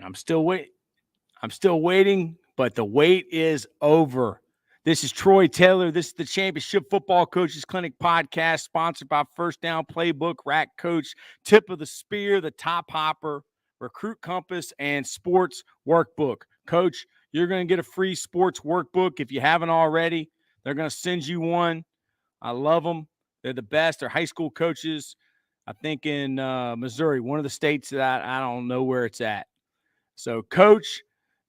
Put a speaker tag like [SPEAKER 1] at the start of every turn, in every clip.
[SPEAKER 1] I'm still wait. I'm still waiting, but the wait is over. This is Troy Taylor. This is the Championship Football Coaches Clinic podcast, sponsored by First Down Playbook, Rack Coach, Tip of the Spear, the Top Hopper, Recruit Compass, and Sports Workbook. Coach, you're going to get a free sports workbook if you haven't already. They're going to send you one. I love them. They're the best. They're high school coaches, I think in Missouri, one of the states that I don't know where it's at. So Coach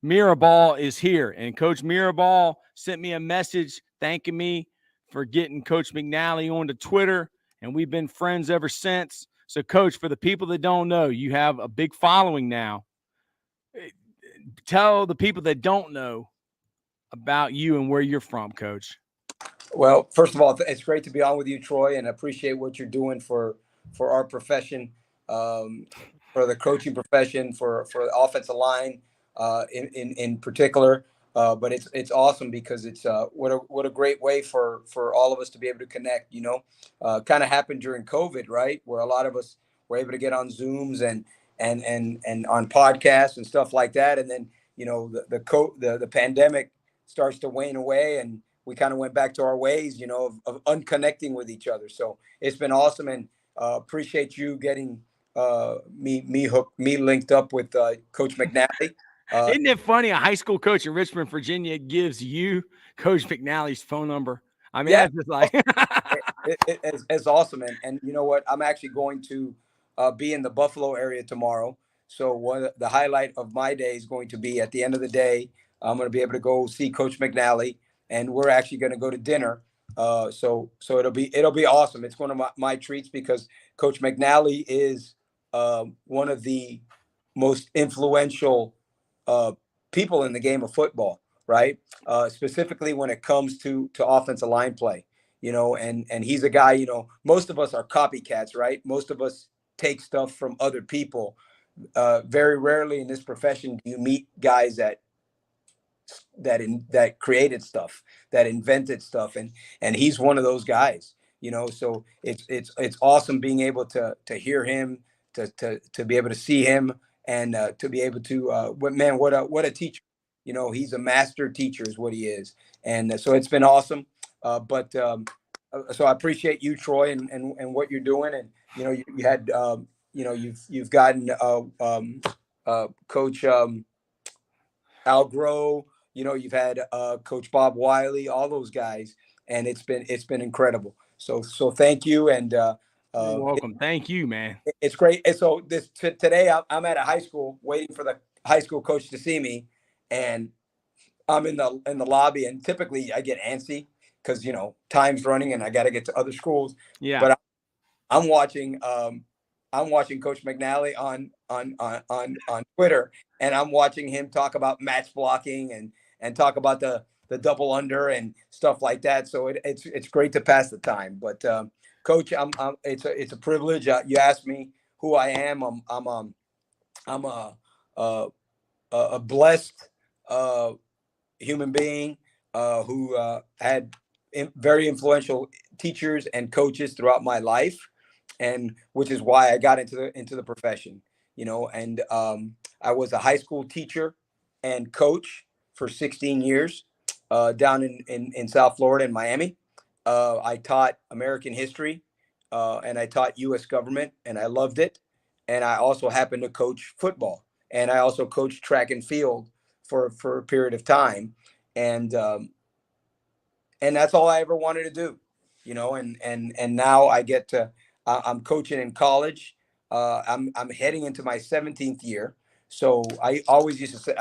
[SPEAKER 1] Mirabal is here, and Coach Mirabal sent me a message thanking me for getting Coach McNally onto Twitter, and we've been friends ever since. So, Coach, for the people that don't know, you have a big following now. Tell the people that don't know about you and where you're from, Coach.
[SPEAKER 2] Well, first of all, it's great to be on with you, Troy, and appreciate what you're doing for our profession, for the coaching profession, for the offensive line in particular. But it's awesome because it's what a great way for all of us to be able to connect. Kind of happened during COVID, right, where a lot of us were able to get on Zooms and on podcasts and stuff like that, and then the pandemic starts to wane away, and we kind of went back to our ways, of unconnecting with each other. So it's been awesome, and appreciate you getting me linked up with Coach McNally.
[SPEAKER 1] Isn't it funny? A high school coach in Richmond, Virginia, gives you Coach McNally's phone number. I mean,
[SPEAKER 2] Yeah,
[SPEAKER 1] that's just like
[SPEAKER 2] it's awesome, and you know what? I'm actually going to be in the Buffalo area tomorrow. So the highlight of my day is going to be at the end of the day. I'm going to be able to go see Coach McNally, and we're actually going to go to dinner. So it'll be awesome. It's one of my treats because Coach McNally is one of the most influential people in the game of football, right? Specifically when it comes to offensive line play, and he's a guy. Most of us are copycats, right? Most of us take stuff from other people. Very rarely in this profession do you meet guys that created stuff, that invented stuff, and he's one of those guys. So it's awesome being able to hear him, to be able to see him, and to be able to what a teacher. He's a master teacher is what he is, and so it's been awesome. So I appreciate you, Troy, and what you're doing, and you had you've gotten Coach Al Groh. You've had Coach Bob Wiley, all those guys, and it's been incredible. So thank you, and
[SPEAKER 1] you're welcome. Thank you, man.
[SPEAKER 2] It's great. And so today I'm at a high school waiting for the high school coach to see me, and I'm in the lobby, and typically I get antsy because time's running and I got to get to other schools.
[SPEAKER 1] Yeah.
[SPEAKER 2] But I'm watching Coach McNally on Twitter, and I'm watching him talk about match blocking and talk about the double under and stuff like that. So it's great to pass the time. But Coach, it's a privilege. You asked me who I am. I'm a blessed human being who had very influential teachers and coaches throughout my life, and which is why I got into the profession. And I was a high school teacher and coach for 16 years down in South Florida in Miami. I taught American history and I taught U.S. government, and I loved it. And I also happened to coach football, and I also coached track and field for a period of time, and that's all I ever wanted to do, And now I get to I'm coaching in college. I'm heading into my 17th year, so I always used to say,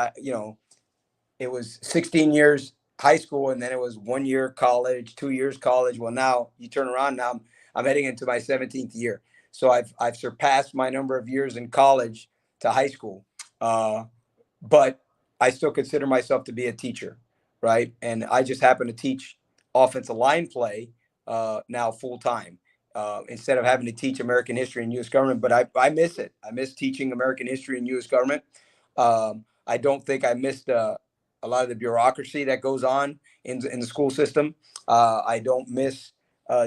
[SPEAKER 2] it was 16 years high school, and then it was 1 year college, 2 years college. Well, now you turn around. Now I'm heading into my 17th year. So I've surpassed my number of years in college to high school, but I still consider myself to be a teacher, right? And I just happen to teach offensive line play now full time instead of having to teach American history and U.S. government. But I miss it. I miss teaching American history and U.S. government. I don't think I missed a lot of the bureaucracy that goes on in the school system. I don't miss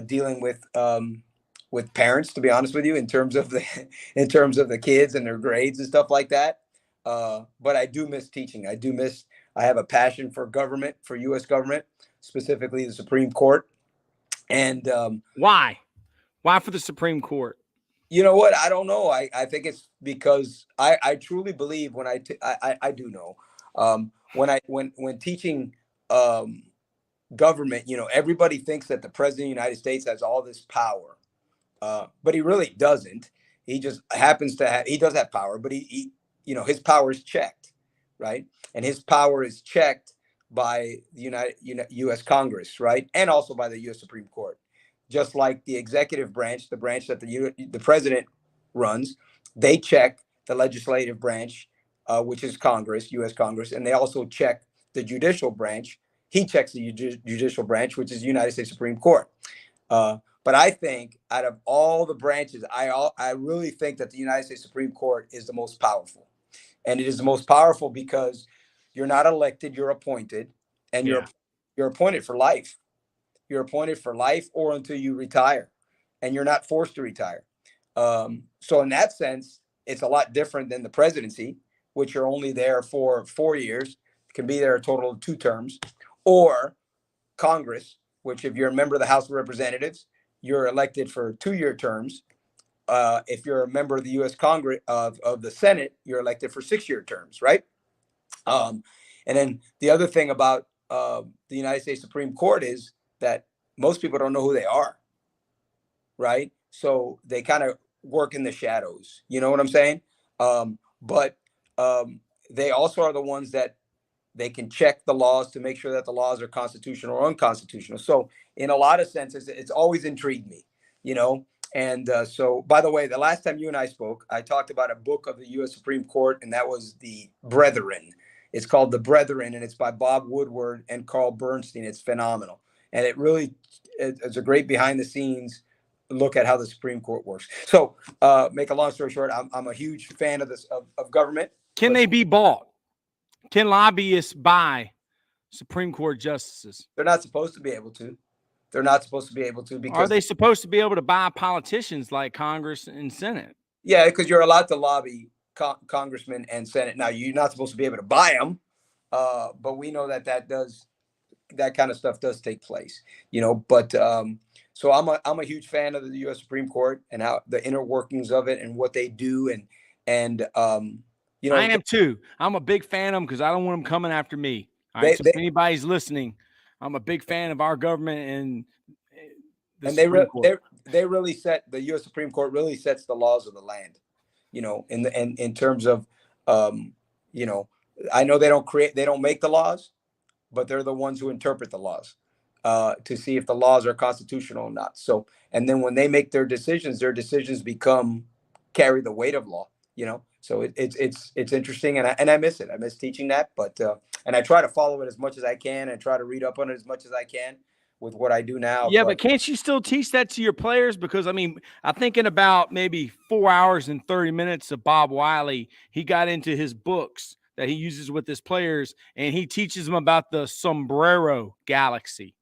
[SPEAKER 2] dealing with parents, to be honest with you, in terms of the kids and their grades and stuff like that. But I do miss teaching. I have a passion for government, for U.S. government, specifically the Supreme Court. And
[SPEAKER 1] Why? Why for the Supreme Court?
[SPEAKER 2] you know what? I don't know. I think it's because I truly believe when I do know when teaching government, everybody thinks that the president of the United States has all this power, but he really doesn't. He just happens to have. He does have power, but he his power is checked, right? And his power is checked by the U.S. Congress, right, and also by the U.S. Supreme Court. Just like the executive branch, the branch that the president runs, they check the legislative branch, which is Congress, U.S. Congress, and they also check the judicial branch. He checks the judicial branch, which is the United States Supreme Court. But I think out of all the branches, I really think that the United States Supreme Court is the most powerful. And it is the most powerful because you're not elected, you're appointed, and you're appointed for life. You're appointed for life or until you retire, and you're not forced to retire. So in that sense, it's a lot different than the presidency, which you're only there for 4 years, can be there a total of 2 terms, or Congress, which if you're a member of the House of Representatives, you're elected for 2-year terms. If you're a member of the U.S. Congress of the Senate, you're elected for 6-year terms, right? And then the other thing about the United States Supreme Court is that most people don't know who they are, right? So they kind of work in the shadows. You know what I'm saying? But they also are the ones that they can check the laws to make sure that the laws are constitutional or unconstitutional. So in a lot of senses, it's always intrigued me, And so, by the way, the last time you and I spoke, I talked about a book of the U.S. Supreme Court, and that was The Brethren. It's called The Brethren, and it's by Bob Woodward and Carl Bernstein. It's phenomenal. And it's a great behind the scenes look at how the Supreme Court works. So make a long story short, I'm a huge fan of this, of government.
[SPEAKER 1] Can they be bought? Can lobbyists buy Supreme Court justices?
[SPEAKER 2] They're not supposed to be able to. They're not supposed to be able to because
[SPEAKER 1] are they supposed to be able to buy politicians like Congress and Senate?
[SPEAKER 2] Yeah, because you're allowed to lobby congressmen and Senate. Now you're not supposed to be able to buy them, but we know that that kind of stuff does take place, But so I'm a huge fan of the U.S. Supreme Court and how the inner workings of it and what they do and
[SPEAKER 1] I am too. I'm a big fan of them because I don't want them coming after me. All right, so if anybody's listening, I'm a big fan of our government and
[SPEAKER 2] they really set the U.S. Supreme Court really sets the laws of the land, in terms of, I know they don't make the laws, but they're the ones who interpret the laws to see if the laws are constitutional or not. So, and then when they make their decisions carry the weight of law, So it's interesting, and I miss it. I miss teaching that, but and I try to follow it as much as I can, and try to read up on it as much as I can with what I do now.
[SPEAKER 1] Yeah, but can't you still teach that to your players? Because I mean, I think in about maybe 4 hours and 30 minutes of Bob Wiley, he got into his books that he uses with his players, and he teaches them about the Sombrero Galaxy.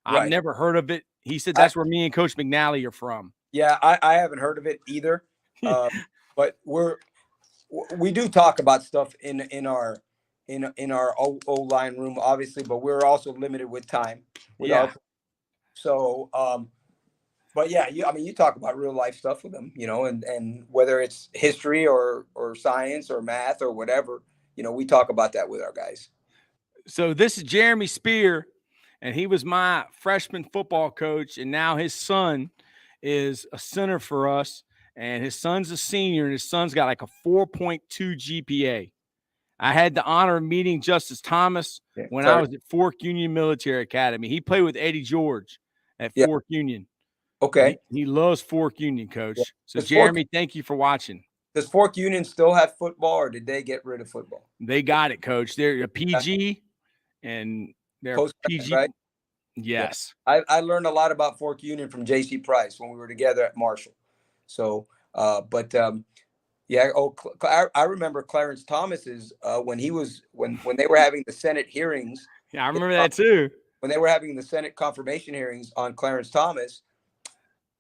[SPEAKER 1] Right. I've never heard of it. He said that's where me and Coach McNally are from.
[SPEAKER 2] Yeah, I haven't heard of it either. But we do talk about stuff in our O-line room, obviously, but we're also limited with time. So, but yeah, you talk about real life stuff with them, and whether it's history or science or math or whatever, we talk about that with our guys.
[SPEAKER 1] So this is Jeremy Spear, and he was my freshman football coach, and now his son is a center for us, and his son's a senior, and his son's got like a 4.2 GPA. I had the honor of meeting Justice Thomas when I was at Fork Union Military Academy. He played with Eddie George at Fork Union.
[SPEAKER 2] Okay.
[SPEAKER 1] He loves Fork Union, Coach. Yeah. So, Jeremy, thank you for watching.
[SPEAKER 2] Does Fork Union still have football, or did they get rid of football?
[SPEAKER 1] They got it, Coach. They're a PG, and they're PG.
[SPEAKER 2] Right?
[SPEAKER 1] Yes.
[SPEAKER 2] Yeah. I learned a lot about Fork Union from J.C. Price when we were together at Marshall. So, yeah. Oh, I remember Clarence Thomas's when they were having the Senate hearings.
[SPEAKER 1] Yeah, I remember that too.
[SPEAKER 2] When they were having the Senate confirmation hearings on Clarence Thomas,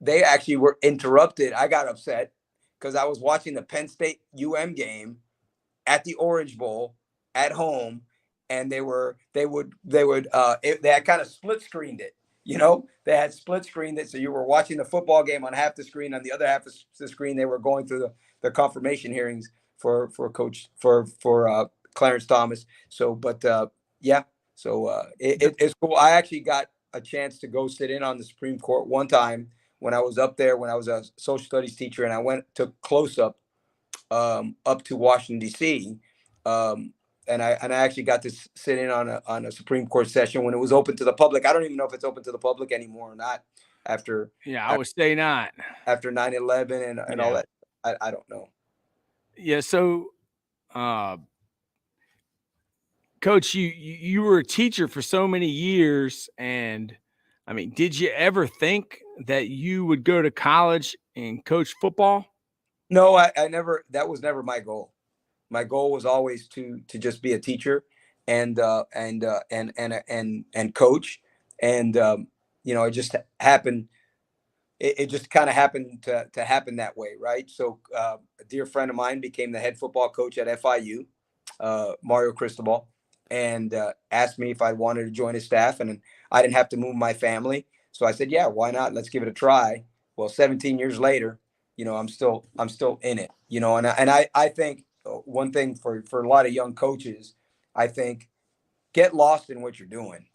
[SPEAKER 2] they actually were interrupted. I got upset because I was watching the Penn State UM game, at the Orange Bowl at home, and they had kind of split screened it. They had split screened it, so you were watching the football game on half the screen. On the other half of the screen, they were going through the confirmation hearings for coach for Clarence Thomas. So, but yeah, so it's cool. I actually got a chance to go sit in on the Supreme Court one time when I was up there when I was a social studies teacher, and I took close up to Washington D.C. And I actually got to sit in on a Supreme Court session when it was open to the public. I don't even know if it's open to the public anymore or not after
[SPEAKER 1] Yeah, I would say not.
[SPEAKER 2] after 9/11 and all that. I don't know.
[SPEAKER 1] Yeah. So, Coach, you were a teacher for so many years, and I mean, did you ever think that you would go to college and coach football?
[SPEAKER 2] No, I never. That was never my goal. My goal was always to just be a teacher and coach, and it just happened. It just kind of happened to happen that way, right? So a dear friend of mine became the head football coach at FIU, Mario Cristobal, and asked me if I wanted to join his staff, and I didn't have to move my family, so I said, yeah, why not? Let's give it a try. Well, 17 years later, I'm still in it, and I think one thing for a lot of young coaches, I think get lost in what you're doing.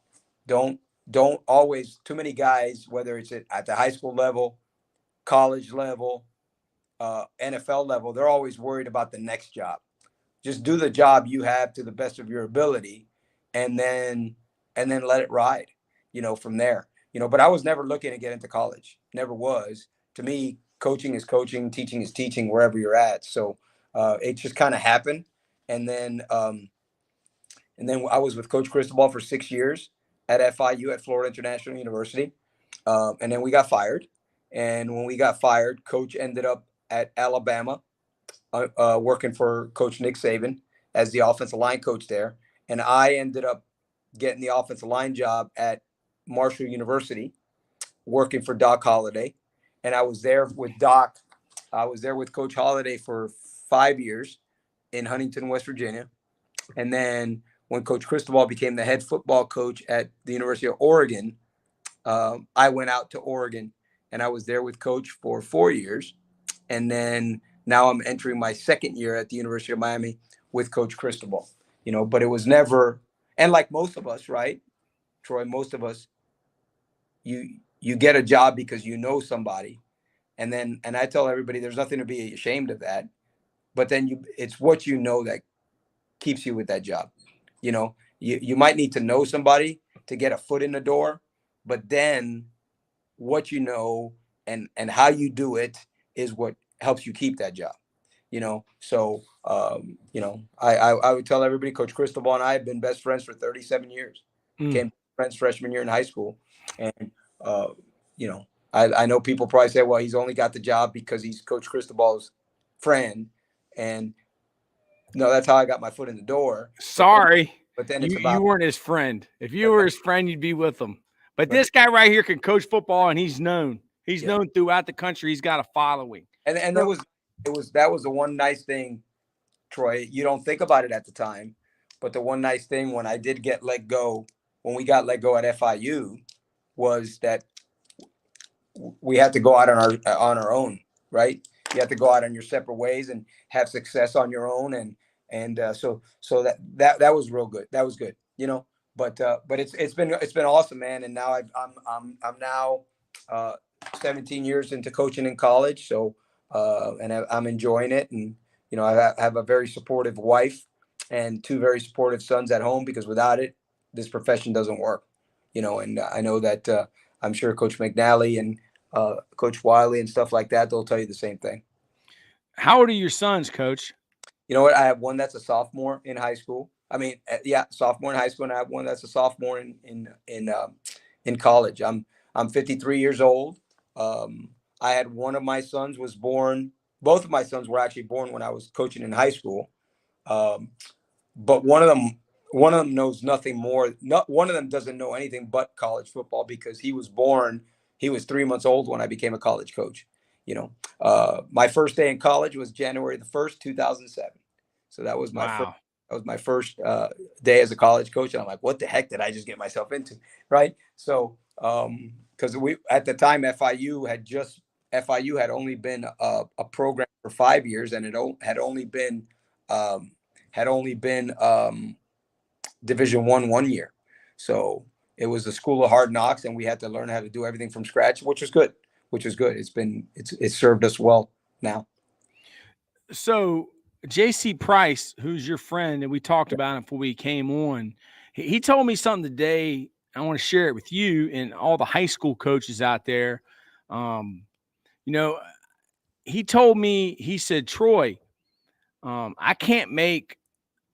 [SPEAKER 2] Don't don't always too many guys, whether it's at the high school level, college level, NFL level, they're always worried about the next job. Just do the job you have to the best of your ability, and then let it ride. From there. But I was never looking to get into college. Never was. To me, coaching is coaching, teaching is teaching wherever you're at. So it just kind of happened, and then I was with Coach Cristobal for 6 years at FIU at Florida International University. And then we got fired. And when we got fired, Coach ended up at Alabama, working for Coach Nick Saban as the offensive line coach there. And I ended up getting the offensive line job at Marshall University, working for Doc Holliday. And I was there with Doc. I was there with Coach Holliday for 5 years in Huntington, West Virginia. And then when Coach Cristobal became the head football coach at the University of Oregon, I went out to Oregon, and I was there with Coach for 4 years. And then now I'm entering my second year at the University of Miami with Coach Cristobal. But it was never, and like most of us, right, Troy, most of us, you get a job because you know somebody. And I tell everybody there's nothing to be ashamed of that. But then it's what you know that keeps you with that job. You might need to know somebody to get a foot in the door, but then what you know and how you do it is what helps you keep that job. So I would tell everybody, Coach Cristobal and I have been best friends for 37 years. Became friends freshman year in high school, and I know people probably say, well, he's only got the job because he's Coach Cristobal's friend, and no, that's how I got my foot in the door.
[SPEAKER 1] Sorry,
[SPEAKER 2] but then it's
[SPEAKER 1] you
[SPEAKER 2] about
[SPEAKER 1] weren't his friend. If you were his friend, you'd be with him. But this guy right here can coach football, and he's known. He's known throughout the country. He's got a following.
[SPEAKER 2] And that was the one nice thing, Troy. You don't think about it at the time, but the one nice thing when I did get let go, when we got let go at FIU, was that we had to go out on our own, right? You have to go out on your separate ways and have success on your own, and so that was real good. That was good, But it's been awesome, man. And now I'm now 17 years into coaching in college, so and I'm enjoying it, and I have a very supportive wife and two very supportive sons at home, because without it, this profession doesn't work, And I know that I'm sure Coach McNally and Coach Wiley and stuff like that, they'll tell you the same thing.
[SPEAKER 1] How old are your sons, Coach?
[SPEAKER 2] You know what? I have one that's a sophomore in high school. I mean, sophomore in high school, and I have one that's a sophomore in college. I'm 53 years old. I had one of my sons was born. Both of my sons were actually born when I was coaching in high school. But one of them knows nothing more. One of them doesn't know anything but college football, because he was 3 months old when I became a college coach. My first day in college was January the 1st, 2007. So that was my first.
[SPEAKER 1] Wow.
[SPEAKER 2] That was my first day as a college coach, and I'm like, "What the heck did I just get myself into?" Right? So, because we at the time FIU had only been a program for 5 years, and um, had only been Division one year. So it was a school of hard knocks, and we had to learn how to do everything from scratch, which was good. It's served us well now.
[SPEAKER 1] So JC Price, who's your friend, and we talked about it before we came on, he told me something today. I want to share it with you and all the high school coaches out there. Um, you know, he told me, he said, Troy, I can't make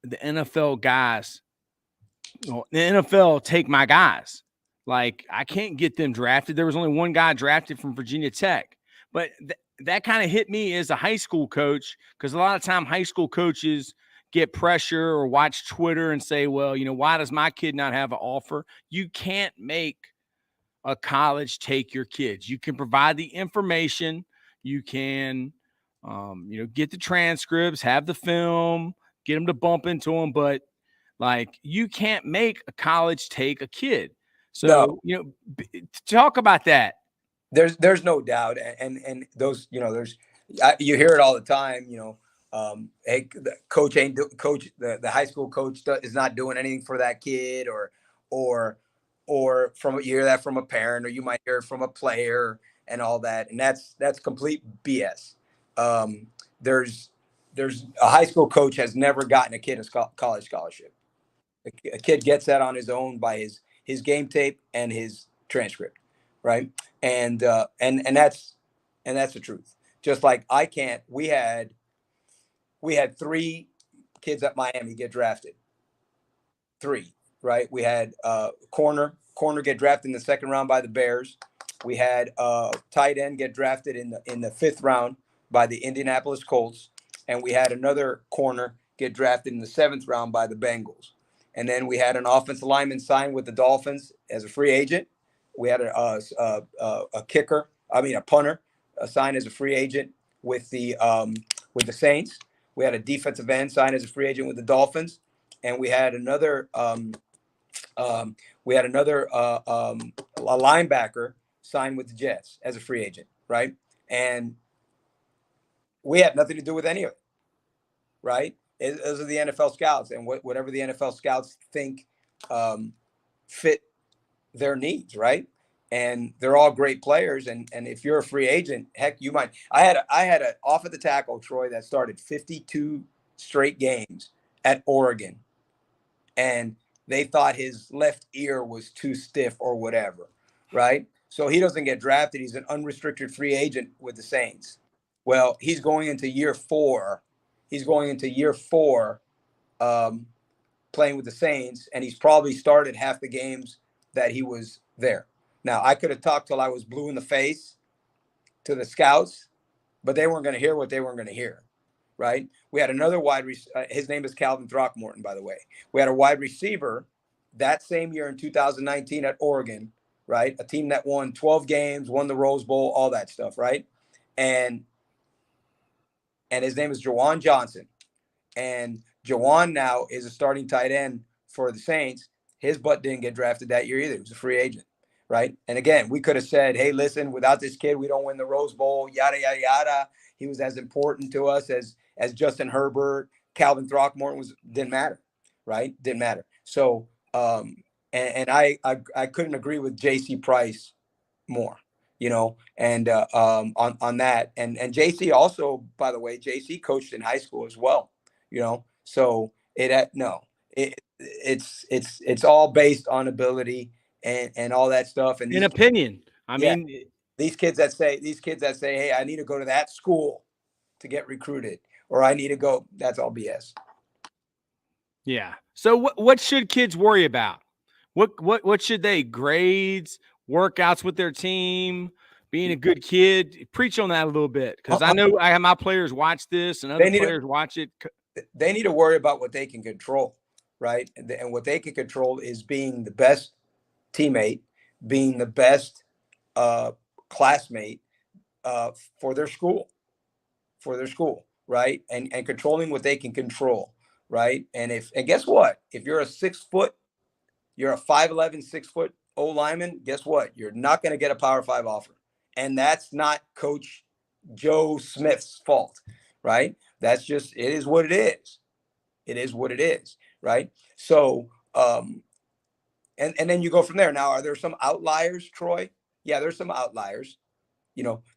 [SPEAKER 1] the NFL guys, the NFL take my guys. Like, I can't get them drafted. There was only one guy drafted from Virginia Tech. But that kind of hit me as a high school coach, because a lot of time high school coaches get pressure or watch Twitter and say, well, why does my kid not have an offer? You can't make a college take your kids. You can provide the information. You can, get the transcripts, have the film, get them to bump into them. But like, you can't make a college take a kid.
[SPEAKER 2] No,
[SPEAKER 1] So, talk about that.
[SPEAKER 2] there's no doubt, and those, you hear it all the time. Hey, the coach ain't coach the high school coach is not doing anything for that kid, or you hear that from a parent, or you might hear it from a player and all that, and that's complete BS. Um, there's a high school coach has never gotten a kid a college scholarship. A kid gets that on his own by his game tape and his transcript, right? And that's the truth. Just like I can't. We had three kids at Miami get drafted. Three, right? We had corner get drafted in the second round by the Bears. We had tight end get drafted in the fifth round by the Indianapolis Colts, and we had another corner get drafted in the seventh round by the Bengals. And then we had an offensive lineman sign with the Dolphins as a free agent. We had a kicker, a punter, signed as a free agent with the Saints. We had a defensive end signed as a free agent with the Dolphins, and we had another a linebacker signed with the Jets as a free agent, right? And we had nothing to do with any of it, right? Those are the NFL scouts, and whatever the NFL scouts think fit their needs, right? And they're all great players. And if you're a free agent, heck, you might. I had an off at the tackle, Troy, that started 52 straight games at Oregon, and they thought his left ear was too stiff or whatever, right? So he doesn't get drafted. He's an unrestricted free agent with the Saints. Well, he's going into year four. He's going into year four um, playing with the Saints, and he's probably started half the games that he was there. Now, I could have talked till I was blue in the face to the scouts, but they weren't going to hear what they weren't going to hear, right? We had another his name is Calvin Throckmorton, by the way. We had a wide receiver that same year in 2019 at Oregon, right? A team that won 12 games, won the Rose Bowl, all that stuff, right? And his name is Jawan Johnson. And Jawan now is a starting tight end for the Saints. His butt didn't get drafted that year either. He was a free agent, right? And again, we could have said, hey, listen, without this kid, we don't win the Rose Bowl, yada, yada, yada. He was as important to us as Justin Herbert. Calvin Throckmorton didn't matter, right? Didn't matter. So, and I couldn't agree with JC Price more, and on that. And JC also, by the way, JC coached in high school as well, so it's all based on ability and all that stuff. And
[SPEAKER 1] In opinion.
[SPEAKER 2] yeah, these kids that say, hey, I need to go to that school to get recruited, or I need to go, that's all BS.
[SPEAKER 1] Yeah. So what should kids worry about? What should they? Grades, workouts with their team, being a good kid? Preach on that a little bit, because I know I have my players watch this and other players watch it.
[SPEAKER 2] They need to worry about what they can control, right? And what they can control is being the best teammate, being the best classmate for their school, right? And controlling what they can control. right? And guess what? If you're a 6 foot, you're a 5'11", 6 foot O lineman, guess what? You're not going to get a Power 5 offer. And that's not Coach Joe Smith's fault, right? That's just, it is what it is. It is what it is, right? So, and then you go from there. Now, are there some outliers, Troy? Yeah, there's some outliers.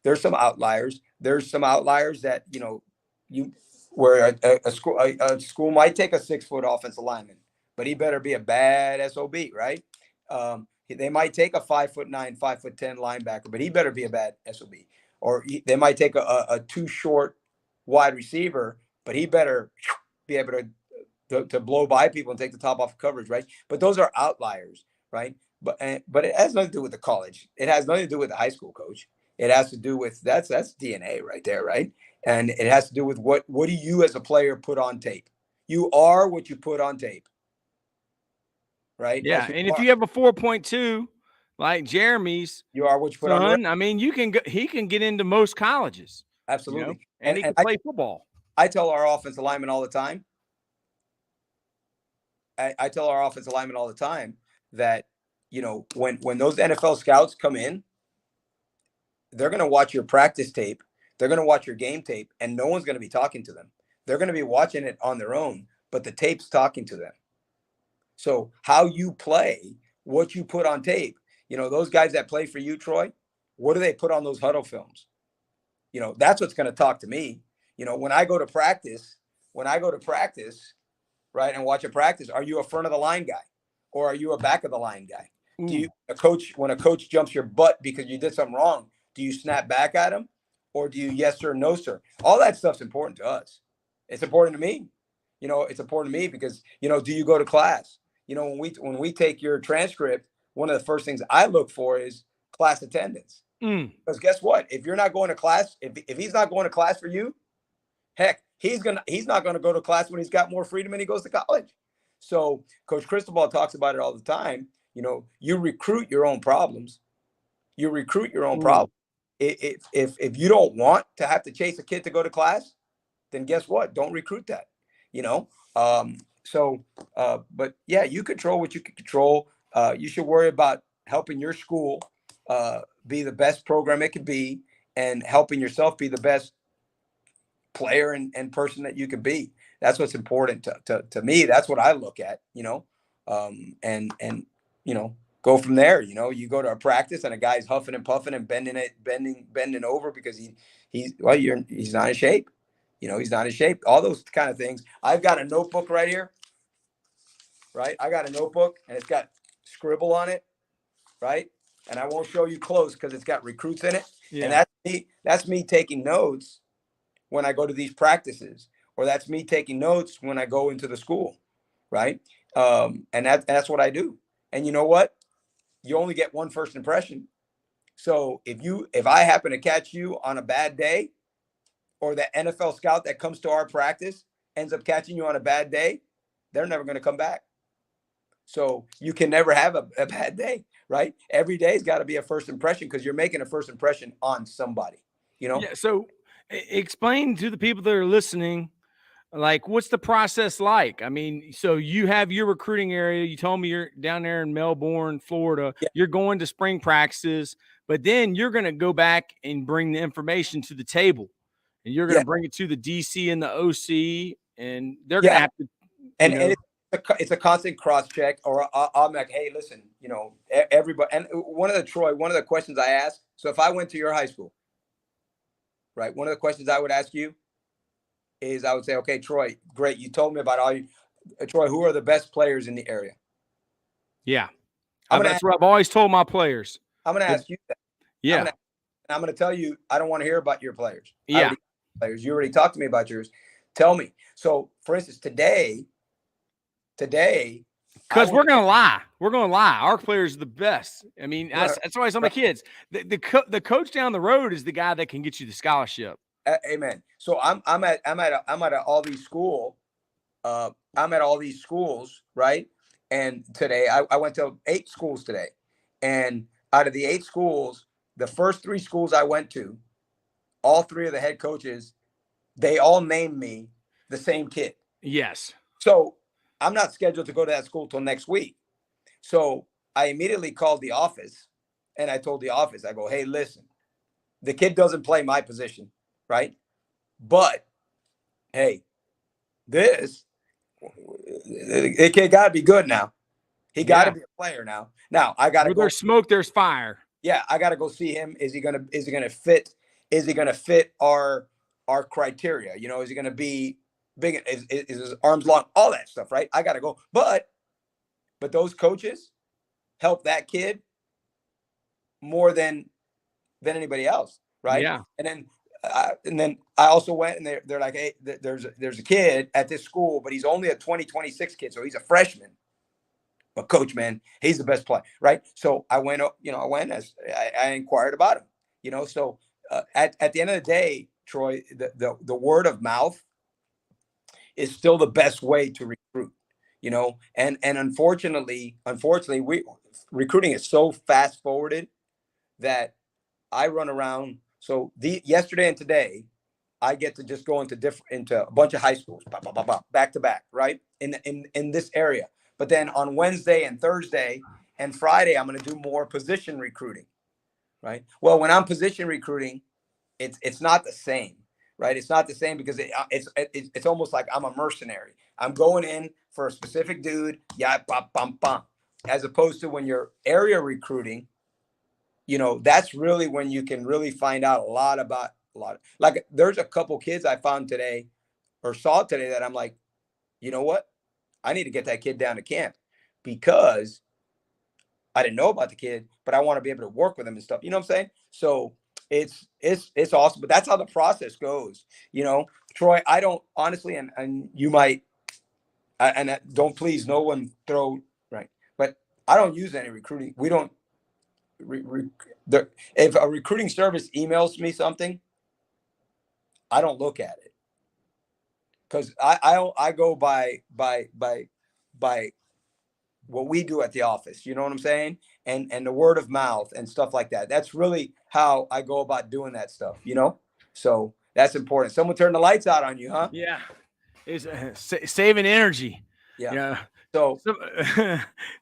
[SPEAKER 2] There's some outliers. There's some outliers that, you where a school might take a 6 foot offensive lineman, but he better be a bad SOB, right? They might take a 5'9", 5'10" linebacker, but he better be a bad SOB. Or they might take a too short wide receiver, but he better be able to blow by people and take the top off of coverage, right? But those are outliers, right? But it has nothing to do with the college. It has nothing to do with the high school coach. It has to do with that's DNA right there, right? And it has to do with what do you as a player put on tape? You are what you put on tape, right?
[SPEAKER 1] Yeah, and if you have a 4.2 like Jeremy's
[SPEAKER 2] you are what you put
[SPEAKER 1] son, I mean, he can get into most colleges.
[SPEAKER 2] Absolutely,
[SPEAKER 1] and he can play football.
[SPEAKER 2] I tell our offensive linemen all the time. I tell our offensive linemen all the time that, when those NFL scouts come in, they're going to watch your practice tape. They're going to watch your game tape, and no one's going to be talking to them. They're going to be watching it on their own, but the tape's talking to them. So how you play, what you put on tape, those guys that play for you, Troy, what do they put on those huddle films? That's what's going to talk to me. When I go to practice, right, and watch a practice, are you a front of the line guy or are you a back of the line guy? When a coach jumps your butt because you did something wrong, do you snap back at him or do you yes sir, no sir? All that stuff's important to us. It's important to me. It's important to me because, do you go to class? When we take your transcript, one of the first things I look for is class attendance. Because guess what? If you're not going to class, if he's not going to class for you, heck, he's not gonna go to class when he's got more freedom and he goes to college. So Coach Cristobal talks about it all the time. You recruit your own problems. You recruit your own problems. If you don't want to have to chase a kid to go to class, then guess what? Don't recruit that. But yeah, you control what you can control. You should worry about helping your school be the best program it could be and helping yourself be the best player and person that you could be. That's what's important to me. That's what I look at, and go from there. You go to a practice and a guy's huffing and puffing and bending over because he's not in shape. He's not in shape. All those kind of things. I've got a notebook right here. Right. I got a notebook and it's got scribble on it. Right. And I won't show you close because it's got recruits in it. Yeah. And that's me taking notes when I go to these practices, or that's me taking notes when I go into the school. Right. And that's what I do. And you know what? You only get one first impression. So if I happen to catch you on a bad day, or the NFL scout that comes to our practice ends up catching you on a bad day, they're never going to come back. So you can never have a bad day, right? Every day's got to be a first impression because you're making a first impression on somebody,
[SPEAKER 1] Yeah. So explain to the people that are listening, like, what's the process like? I mean, so you have your recruiting area. You told me you're down there in Melbourne, Florida. Yeah. You're going to spring practices, but then you're going to go back and bring the information to the table, and you're going to bring it to the DC and the OC, and they're going to have to.
[SPEAKER 2] And it's a constant cross check. Or I'm like, hey, listen, everybody. And one of the questions I ask. So if I went to your high school, right, one of the questions I would ask you is I would say, okay, Troy, great. You told me about Troy, who are the best players in the area?
[SPEAKER 1] Yeah. That's what I've always told my players.
[SPEAKER 2] I'm going to ask you that.
[SPEAKER 1] Yeah.
[SPEAKER 2] I'm going to tell you, I don't want to hear about your players.
[SPEAKER 1] Yeah.
[SPEAKER 2] You already talked to me about yours. Tell me. So for instance, today,
[SPEAKER 1] because we're going to lie. We're going to lie. Our players are the best. I mean, that's why I tell my kids, the coach down the road is the guy that can get you the scholarship.
[SPEAKER 2] Amen. So I'm at all these schools. I'm at all these schools, right? And today I went to 8 schools today. And out of the 8 schools, the first 3 schools I went to, all 3 of the head coaches, they all named me the same kid.
[SPEAKER 1] Yes.
[SPEAKER 2] So I'm not scheduled to go to that school till next week. So I immediately called the office and I told the office, I go, hey, listen, the kid doesn't play my position, right? But hey, the kid got to be good now. He got to be a player now. Now I got to
[SPEAKER 1] Where
[SPEAKER 2] go.
[SPEAKER 1] there's smoke, there's fire.
[SPEAKER 2] Yeah, I got to go see him. Is he gonna fit? Is he gonna fit our criteria? You know, is he gonna be big? Is his arms long? All that stuff, right? I got to go. But those coaches help that kid more than anybody else, right?
[SPEAKER 1] Yeah.
[SPEAKER 2] And then I also went and they're like, hey, there's a kid at this school, but he's only a 2026 kid, so he's a freshman. But coach, man, he's the best player, right? So I went, as I inquired about him, So at the end of the day, Troy, the word of mouth is still the best way to recruit, And unfortunately, recruiting is so fast forwarded that I run around. So yesterday and today, I get to just go into a bunch of high schools, back to back, right? In this area. But then on Wednesday and Thursday and Friday, I'm going to do more position recruiting, right? Well, when I'm position recruiting, it's not the same, right? It's not the same because it's almost like I'm a mercenary. I'm going in for a specific dude, as opposed to when you're area recruiting. That's really when you can really find out a lot. Like there's a couple kids I found today or saw today that I'm like, you know what? I need to get that kid down to camp because I didn't know about the kid, but I want to be able to work with him and stuff. You know what I'm saying? So it's awesome, but that's how the process goes. Troy, I don't honestly, and you might, and don't please no one throw right, but I don't use any recruiting. We don't. If a recruiting service emails me something, I don't look at it because I go by what we do at the office. You know what I'm saying? And the word of mouth and stuff like that. That's really how I go about doing that stuff. So that's important. Someone turned the lights out on you, huh?
[SPEAKER 1] Yeah, it's saving energy.
[SPEAKER 2] Yeah.
[SPEAKER 1] So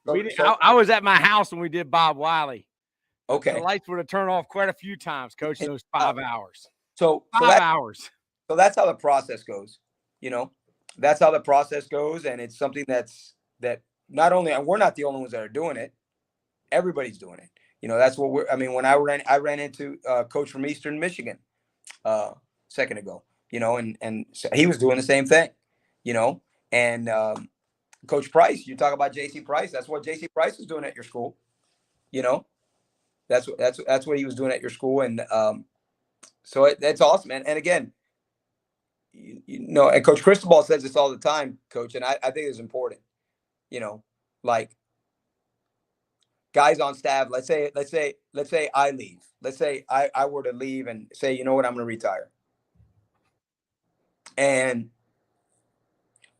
[SPEAKER 1] I was at my house when we did Bob Wiley.
[SPEAKER 2] Okay.
[SPEAKER 1] The lights would have turned off quite a few times, Coach, in those 5 hours.
[SPEAKER 2] So
[SPEAKER 1] 5 hours.
[SPEAKER 2] So that's how the process goes. That's how the process goes, and it's something that not only, and we're not the only ones that are doing it. Everybody's doing it. That's what when I ran into coach from Eastern Michigan a second ago, and so he was doing the same thing, and Coach Price, you talk about JC Price. That's what JC Price was doing at your school. That's what he was doing at your school. And so that's awesome, man. And again, and Coach Cristobal says this all the time, Coach, and I think it's important, like guys on staff, let's say I leave. Let's say I were to leave and say, you know what, I'm going to retire. And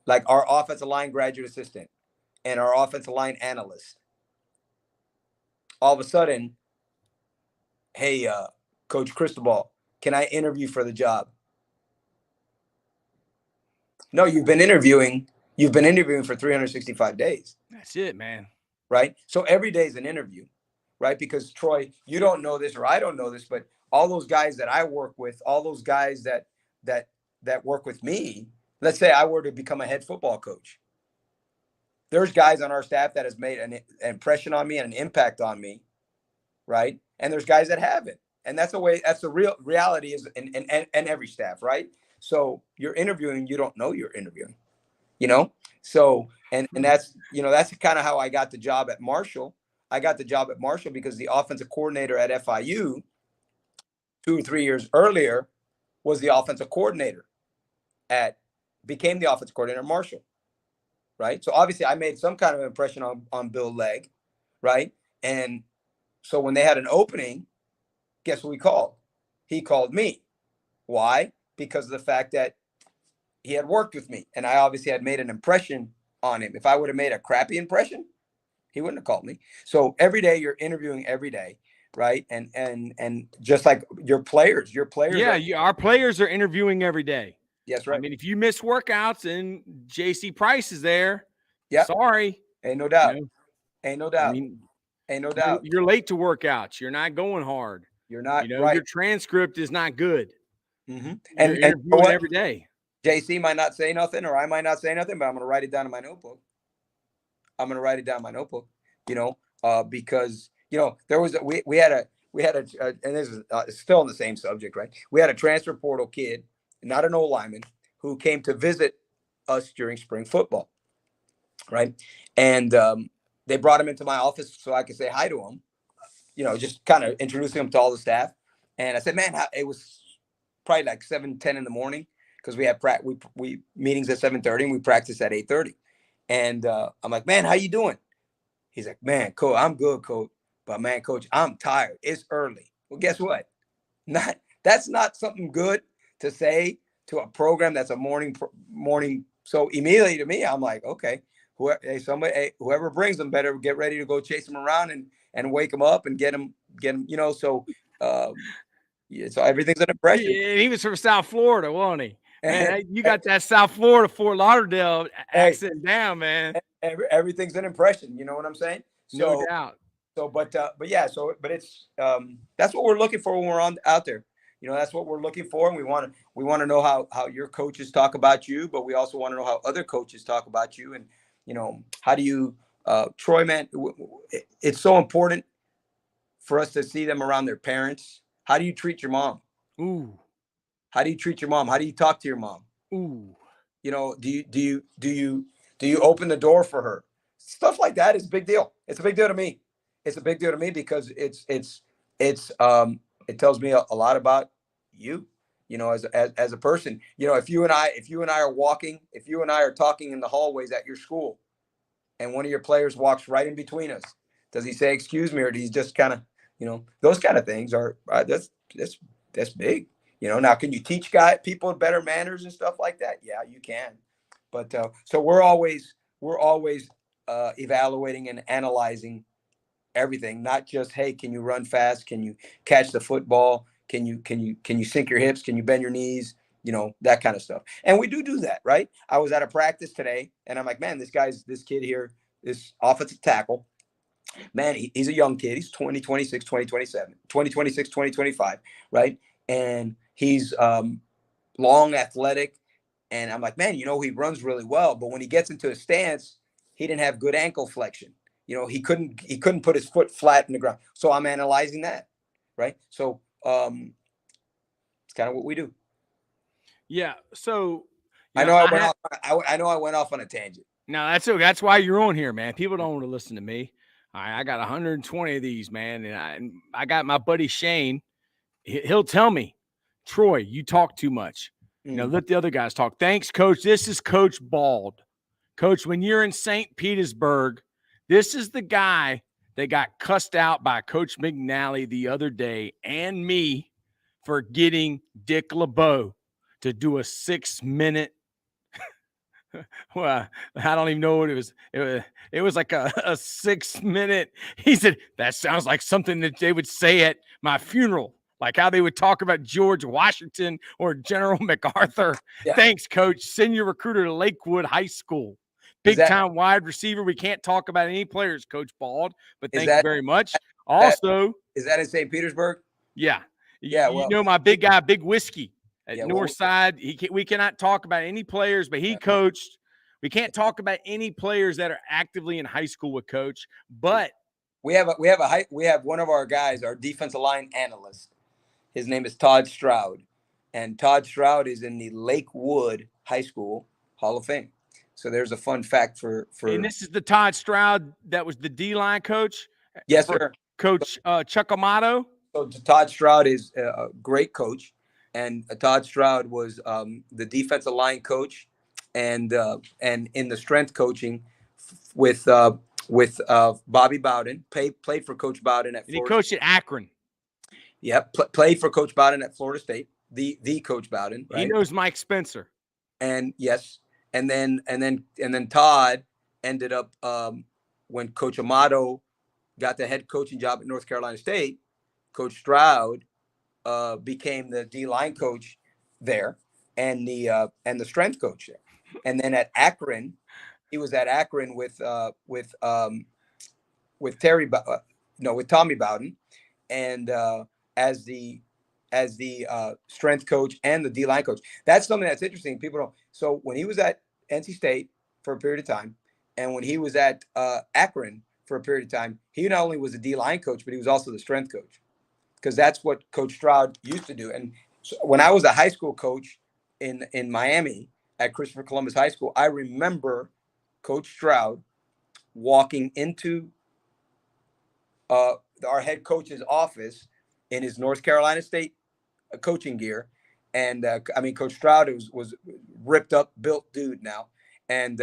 [SPEAKER 2] like our offensive line graduate assistant and our offensive line analyst, all of a sudden, hey, Coach Cristobal, can I interview for the job? No, you've been interviewing for 365 days.
[SPEAKER 1] That's it, man.
[SPEAKER 2] Right? So every day is an interview, right? Because Troy, you don't know this or I don't know this, but all those guys that I work with, all those guys that work with me, let's say I were to become a head football coach. There's guys on our staff that has made an impression on me and an impact on me, right? And there's guys that haven't. And that's the real reality is in every staff, right? So you're interviewing, you don't know you're interviewing, So, and that's kind of how I got the job at Marshall. I got the job at Marshall because the offensive coordinator at FIU 2 or 3 years earlier was the offensive coordinator became the offensive coordinator at Marshall. Right. So obviously I made some kind of impression on Bill Legg. Right. And so when they had an opening, guess what he called? He called me. Why? Because of the fact that he had worked with me and I obviously had made an impression on him. If I would have made a crappy impression, he wouldn't have called me. So every day you're interviewing every day. Right. And just like your players.
[SPEAKER 1] Yeah. Our players are interviewing every day.
[SPEAKER 2] Yes,
[SPEAKER 1] I
[SPEAKER 2] right.
[SPEAKER 1] mean, if you miss workouts and JC Price is there,
[SPEAKER 2] Yeah.
[SPEAKER 1] sorry.
[SPEAKER 2] Ain't no
[SPEAKER 1] You
[SPEAKER 2] doubt.
[SPEAKER 1] know,
[SPEAKER 2] Ain't no
[SPEAKER 1] I
[SPEAKER 2] doubt.
[SPEAKER 1] mean,
[SPEAKER 2] Ain't no
[SPEAKER 1] you're
[SPEAKER 2] doubt.
[SPEAKER 1] you're late to workouts. You're not going hard.
[SPEAKER 2] You're not
[SPEAKER 1] Your
[SPEAKER 2] right.
[SPEAKER 1] transcript is not good.
[SPEAKER 2] Mm-hmm.
[SPEAKER 1] You're
[SPEAKER 2] And you know
[SPEAKER 1] interviewing
[SPEAKER 2] what?
[SPEAKER 1] every day.
[SPEAKER 2] JC might not say nothing, or I might not say nothing, but I'm going to write it down in my notebook. I'm going to write it down in my notebook. Because there was we had a and this is still on the same subject, right? We had a transfer portal kid, not an old lineman, who came to visit us during spring football, right? And they brought him into my office so I could say hi to him, just kind of introducing him to all the staff. And I said, man, it was probably like 7:10 in the morning because we had we meetings at 7:30 and we practice at 8:30. And I'm like, man, how you doing? He's like, man, coach, I'm good, coach. But man, coach, I'm tired. It's early. Well, guess what? That's not something good to say to a program that's a morning. So immediately to me, I'm like, okay, whoever brings them better get ready to go chase them around and wake them up and get them. So yeah, so everything's an impression.
[SPEAKER 1] He was from South Florida, wasn't he?
[SPEAKER 2] And,
[SPEAKER 1] Man, you got that South Florida, Fort Lauderdale
[SPEAKER 2] hey,
[SPEAKER 1] accent down, man.
[SPEAKER 2] everything's an impression. You know what I'm saying?
[SPEAKER 1] No
[SPEAKER 2] So
[SPEAKER 1] doubt.
[SPEAKER 2] but yeah, but it's that's what we're looking for when we're out there. That's what we're looking for, and we want to know how your coaches talk about you, but we also want to know how other coaches talk about you, and how do you, Troy, man, it's so important for us to see them around their parents. How do you treat your mom?
[SPEAKER 1] Ooh,
[SPEAKER 2] How do you treat your mom? How do you talk to your mom?
[SPEAKER 1] ooh.
[SPEAKER 2] Do you open the door for her? Stuff like that is a big deal. It's a big deal to me. It's a big deal to me because it tells me a lot about you, as a person. If you and I are walking, if you and I are talking in the hallways at your school, and one of your players walks right in between us, does he say excuse me, or does he just kind of, those kind of things are that's big. Now, can you teach people better manners and stuff like that? Yeah, you can. But so we're always evaluating and analyzing everything, not just, hey, can you run fast? Can you catch the football? Can you sink your hips? Can you bend your knees? That kind of stuff. And we do that, right? I was at a practice today, and I'm like, man, this kid here, this offensive tackle, man, he's a young kid. He's 20, 26, 20, 27, 20, 26, 20, 25, right? And he's long, athletic. And I'm like, man, he runs really well. But when he gets into a stance, he didn't have good ankle flexion. He couldn't put his foot flat in the ground. So I'm analyzing that, right? So it's kind of what we do.
[SPEAKER 1] Yeah. So,
[SPEAKER 2] I know I went off on a tangent.
[SPEAKER 1] no, that's why you're on here, man. People don't want to listen to me. I got 120 of these, man, and I got my buddy Shane. He'll tell me, Troy, you talk too much. Let the other guys talk. Thanks, Coach. This is Coach Bald. Coach, when you're in St. Petersburg, this is the guy that got cussed out by Coach McNally the other day and me for getting Dick LeBeau to do a 6-minute. Well, I don't even know what it was. It was like a 6-minute. He said, that sounds like something that they would say at my funeral, like how they would talk about George Washington or General MacArthur.
[SPEAKER 2] Yeah.
[SPEAKER 1] Thanks, Coach. Send your recruiter to Lakewood High School. Big time wide receiver. We can't talk about any players, Coach Bald, but thank you very much. Also,
[SPEAKER 2] is that in St. Petersburg?
[SPEAKER 1] Yeah.
[SPEAKER 2] Yeah.
[SPEAKER 1] My big guy, Big Whiskey at
[SPEAKER 2] Yeah,
[SPEAKER 1] North Side. We cannot talk about any players, but he coached. We can't talk about any players that are actively in high school with Coach. But
[SPEAKER 2] we have one of our guys, our defensive line analyst. His name is Todd Stroud, and Todd Stroud is in the Lakewood High School Hall of Fame. So there's a fun fact for.
[SPEAKER 1] And this is the Todd Stroud that was the D-line coach.
[SPEAKER 2] Yes, sir.
[SPEAKER 1] Coach Chuck Amato.
[SPEAKER 2] So Todd Stroud is a great coach, and Todd Stroud was the defensive line coach, and in the strength coaching with Bobby Bowden. Played for Coach Bowden at Florida.
[SPEAKER 1] And he coached at Akron.
[SPEAKER 2] Yep, played for Coach Bowden at Florida State. The Coach Bowden. Right?
[SPEAKER 1] He knows Mike Spencer.
[SPEAKER 2] And yes, and then Todd ended up when Coach Amato got the head coaching job at North Carolina State. Coach Stroud became the D-line coach there, and the strength coach there. And then at Akron, he was at Akron with with Tommy Bowden, and as the strength coach and the D line coach. That's something that's interesting. People don't. So when he was at NC State for a period of time, and when he was at Akron for a period of time, he not only was a D line coach, but he was also the strength coach, because that's what Coach Stroud used to do. And so when I was a high school coach in Miami at Christopher Columbus High School, I remember Coach Stroud walking into our head coach's office in his North Carolina State coaching gear. And I mean, Coach Stroud was ripped up, built dude now. And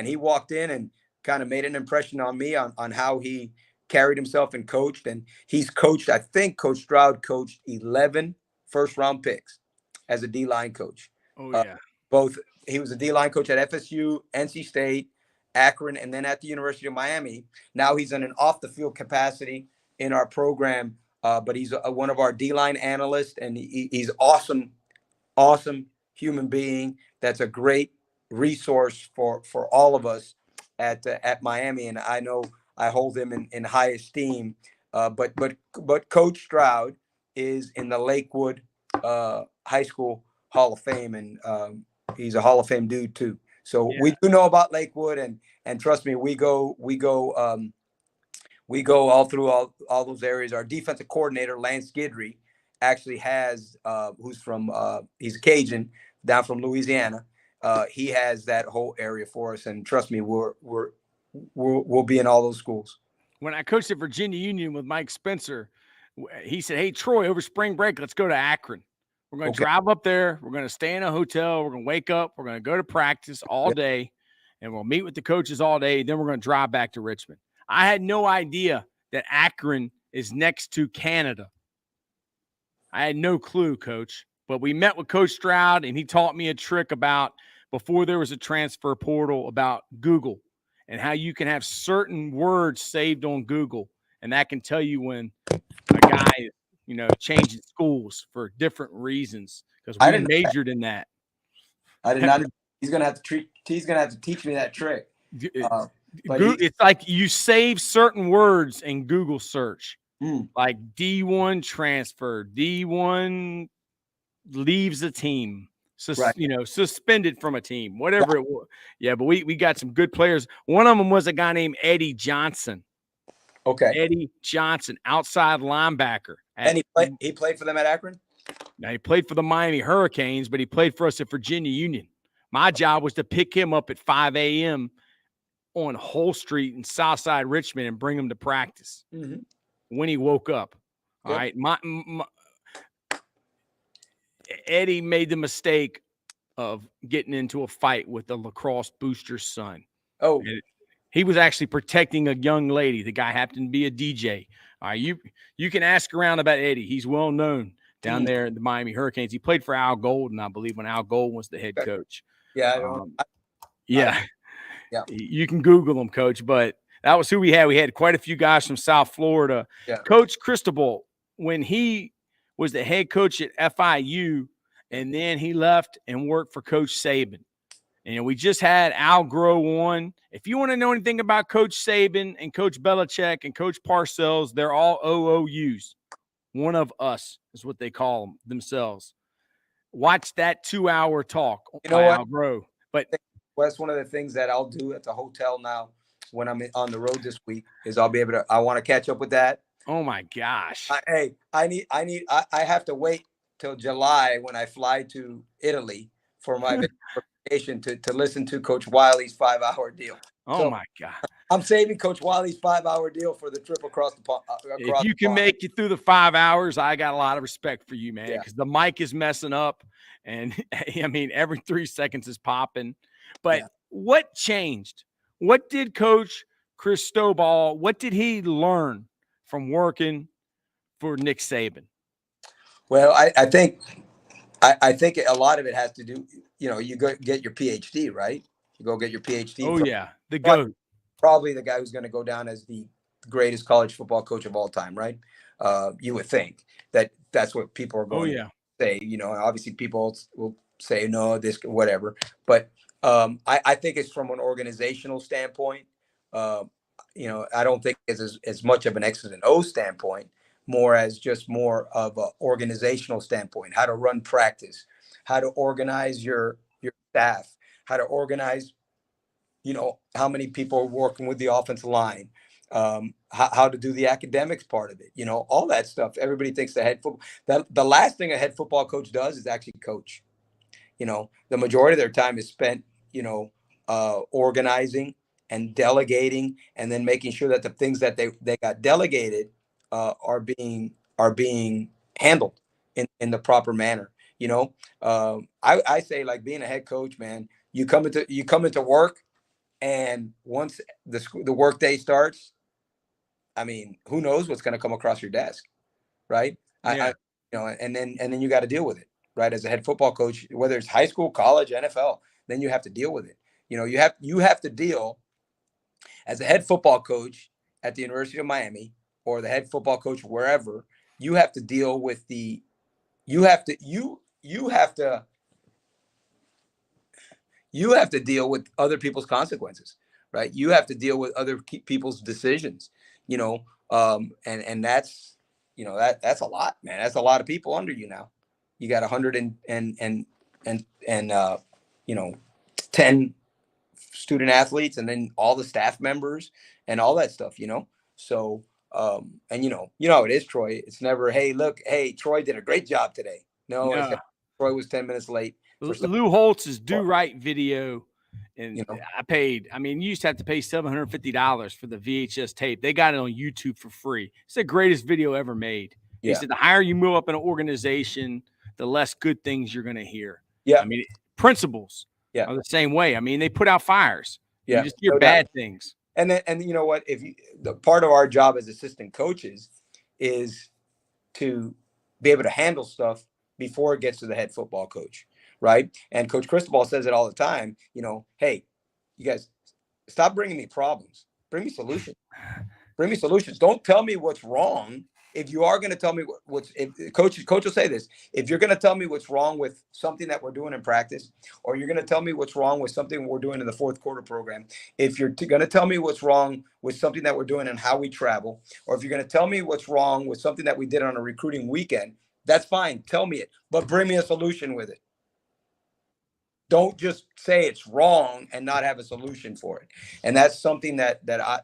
[SPEAKER 2] he walked in and kind of made an impression on me on how he carried himself and coached. And he's coached, I think Coach Stroud coached 11 first-round picks as a D-line coach.
[SPEAKER 1] Oh, yeah.
[SPEAKER 2] Both he was a D-line coach at FSU, NC State, Akron, and then at the University of Miami. Now he's in an off-the-field capacity in our program, but he's one of our D-line analysts, and he's awesome human being. That's a great resource for all of us at Miami, and I know I hold him in high esteem. But Coach Stroud is in the Lakewood High School Hall of Fame, and he's a Hall of Fame dude too. So we do know about Lakewood, and trust me, we go all through all those areas. Our defensive coordinator, Lance Guidry, actually has he's a Cajun down from Louisiana. He has that whole area for us, and trust me, we'll be in all those schools.
[SPEAKER 1] When I coached at Virginia Union with Mike Spencer, he said, "Hey Troy, over spring break, let's go to Akron. We're going to drive up there. We're going to stay in a hotel. We're going to wake up. We're going to go to practice all day, and we'll meet with the coaches all day. Then we're going to drive back to Richmond." I had no idea that Akron is next to Canada. I had no clue, Coach. But we met with Coach Stroud, and he taught me a trick about before there was a transfer portal about Google and how you can have certain words saved on Google, and that can tell you when a guy is, changing schools for different reasons, because we majored in that.
[SPEAKER 2] I did not know. He's gonna have to teach me that trick.
[SPEAKER 1] It's like you save certain words in Google search, like D1 transfer, D1 leaves a team, suspended from a team, whatever it was. Yeah, but we got some good players. One of them was a guy named Eddie Johnson.
[SPEAKER 2] Okay.
[SPEAKER 1] Eddie Johnson, outside linebacker.
[SPEAKER 2] And he played for them at Akron?
[SPEAKER 1] Now, he played for the Miami Hurricanes, but he played for us at Virginia Union. My job was to pick him up at 5 a.m. on Hull Street in Southside Richmond and bring him to practice when he woke up. All right. Eddie made the mistake of getting into a fight with the lacrosse booster's son.
[SPEAKER 2] Oh,
[SPEAKER 1] and he was actually protecting a young lady. The guy happened to be a DJ. All right, you can ask around about Eddie. He's well known down there in the Miami Hurricanes. He played for Al Golden, I believe, when Al Golden was the head coach.
[SPEAKER 2] Yeah,
[SPEAKER 1] yeah. You can Google him, Coach. But that was who we had. We had quite a few guys from South Florida.
[SPEAKER 2] Yeah.
[SPEAKER 1] Coach Cristobal, when he was the head coach at FIU, and then he left and worked for Coach Saban. And we just had Al Groh on. If you want to know anything about Coach Saban and Coach Belichick and Coach Parcells, they're all OOUs. One of us is what they call themselves. Watch that 2-hour talk by Al Groh. But
[SPEAKER 2] that's one of the things that I'll do at the hotel now when I'm on the road this week is I'll be able to. I want to catch up with that.
[SPEAKER 1] Oh my gosh!
[SPEAKER 2] I have to wait till July when I fly to Italy for my vacation to listen to Coach Wiley's 5-hour deal.
[SPEAKER 1] Oh my God!
[SPEAKER 2] I'm saving Coach Wiley's 5-hour deal for the trip across the pond.
[SPEAKER 1] If you can make it through the 5 hours, I got a lot of respect for you, man, because the mic is messing up, and I mean every 3 seconds is popping. But what changed? What did Coach Cristobal? What did he learn from working for Nick Saban?
[SPEAKER 2] Well, I think a lot of it has to do. You go get your PhD, right? You go get your PhD.
[SPEAKER 1] Oh yeah, the GOAT.
[SPEAKER 2] Probably the guy who's going to go down as the greatest college football coach of all time, right? You would think that's what people are going to say. Obviously people will say no, this, whatever. But I think it's from an organizational standpoint. Uh, I don't think it's as much of an X's and O standpoint, more as just more of an organizational standpoint, how to run practice, how to organize your staff, how to organize, how many people are working with the offensive line, how to do the academics part of it, all that stuff. Everybody thinks the last thing a head football coach does is actually coach. The majority of their time is spent, organizing and delegating, and then making sure that the things that they got delegated are being handled in the proper manner. I say, like, being a head coach, man, you come into work, and once the work day starts, I mean, who knows what's going to come across your desk, right?
[SPEAKER 1] Yeah.
[SPEAKER 2] And then you got to deal with it, right? As a head football coach, whether it's high school, college, NFL, then you have to deal with it. You have to deal as a head football coach at the University of Miami, or the head football coach wherever. You have to deal with you have to deal with other people's consequences, right? You have to deal with other people's decisions, and that's a lot, man. That's a lot of people under you now. You got 100 10 student athletes, and then all the staff members and all that stuff. So and how it is, Troy. It's never, hey, look, hey, Troy did a great job today. No, it's, Troy was 10 minutes late for stuff.
[SPEAKER 1] Lou Holtz's Do Right video, and
[SPEAKER 2] You know?
[SPEAKER 1] you used to have to pay $750 for the VHS tape. They got it on YouTube for free. It's the greatest video ever made. He said the higher you move up in an organization, the less good things you're going to hear.
[SPEAKER 2] Yeah.
[SPEAKER 1] Principals are the same way. They put out fires. You just hear bad things.
[SPEAKER 2] And you know what? The part of our job as assistant coaches is to be able to handle stuff before it gets to the head football coach, right? And Coach Cristobal says it all the time. Hey, you guys, stop bringing me problems. Bring me solutions. Bring me solutions. Don't tell me what's wrong. If you are going to tell me coach will say this, if you're going to tell me what's wrong with something that we're doing in practice, or you're going to tell me what's wrong with something we're doing in the fourth quarter program, if you're going to tell me what's wrong with something that we're doing and how we travel, or if you're going to tell me what's wrong with something that we did on a recruiting weekend, that's fine. Tell me it, but bring me a solution with it. Don't just say it's wrong and not have a solution for it. And that's something that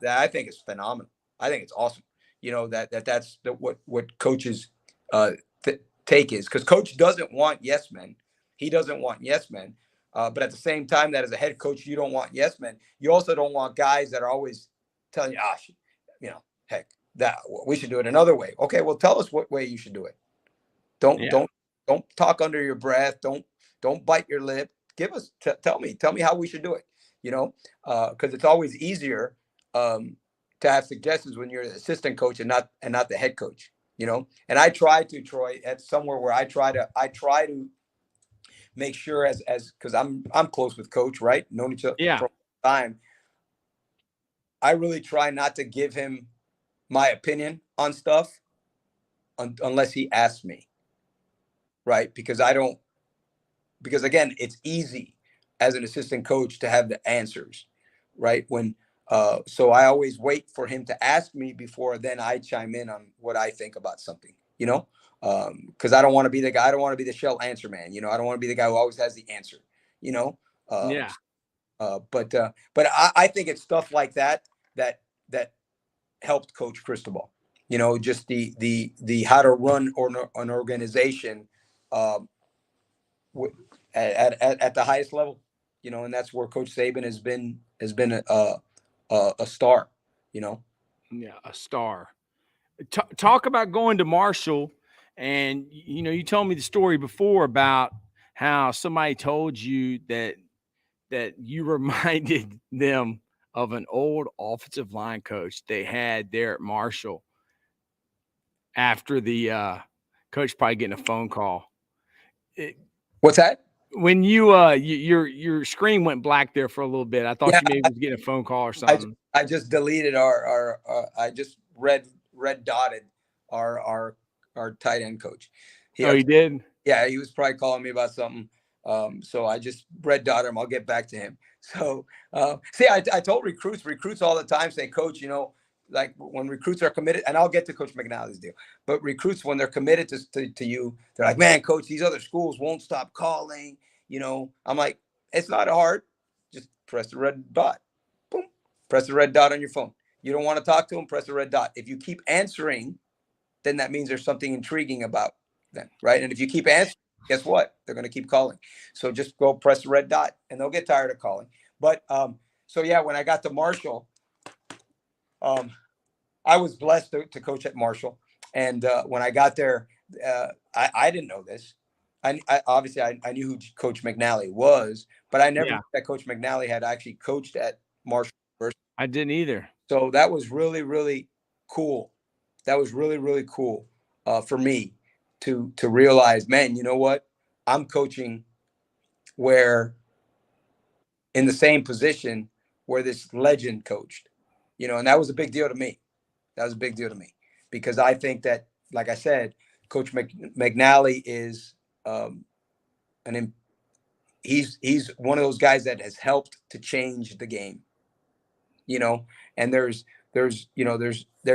[SPEAKER 2] I think is phenomenal. I think it's awesome. That's what coaches take is, because coach doesn't want yes men. He doesn't want yes men. But at the same time, that as a head coach, you don't want yes men. You also don't want guys that are always telling you, heck, that we should do it another way. Okay, well, tell us what way you should do it. Don't talk under your breath. Don't bite your lip. Give us, tell me how we should do it. Because it's always easier to have suggestions when you're the assistant coach and not the head coach. And I try to, Troy, at somewhere where I try to make sure as because I'm close with Coach, right? Known each other for a time. I really try not to give him my opinion on stuff unless he asks me, right? Because again, it's easy as an assistant coach to have the answers, right? So I always wait for him to ask me before then I chime in on what I think about something, because I don't want to be the guy. I don't want to be the shell answer man. I don't want to be the guy who always has the answer, But I think it's stuff like that helped Coach Cristobal, just the how to run an organization at the highest level, and that's where Coach Saban has been a star,
[SPEAKER 1] Yeah, a star. Talk about going to Marshall, and you told me the story before about how somebody told you that you reminded them of an old offensive line coach they had there at Marshall after the coach probably getting a phone call.
[SPEAKER 2] What's that?
[SPEAKER 1] When your screen went black there for a little bit, I thought you maybe was getting a phone call or something.
[SPEAKER 2] I just deleted our I just red dotted our tight end coach.
[SPEAKER 1] You did?
[SPEAKER 2] Yeah, he was probably calling me about something. So I just red dot him. I'll get back to him. So see, I told recruits all the time, say, Coach, like when recruits are committed, and I'll get to Coach McNally's deal, but recruits, when they're committed to you, they're like, man, Coach, these other schools won't stop calling. I'm like, it's not hard. Just press the red dot. Boom. Press the red dot on your phone. You don't want to talk to them, press the red dot. If you keep answering, then that means there's something intriguing about them, right? And if you keep answering, guess what? They're going to keep calling. So just go press the red dot, and they'll get tired of calling. But so yeah, when I got to Marshall, I was blessed to coach at Marshall. And when I got there, I didn't know this. Obviously I knew who Coach McNally was, but I never knew that Coach McNally had actually coached at Marshall University.
[SPEAKER 1] I didn't either.
[SPEAKER 2] So that was really, really cool. That was really, really cool for me to realize, man, you know what? I'm coaching where in the same position where this legend coached, and that was a big deal to me. That was a big deal to me because I think that, like I said, Coach McNally is he's one of those guys that has helped to change the game, and there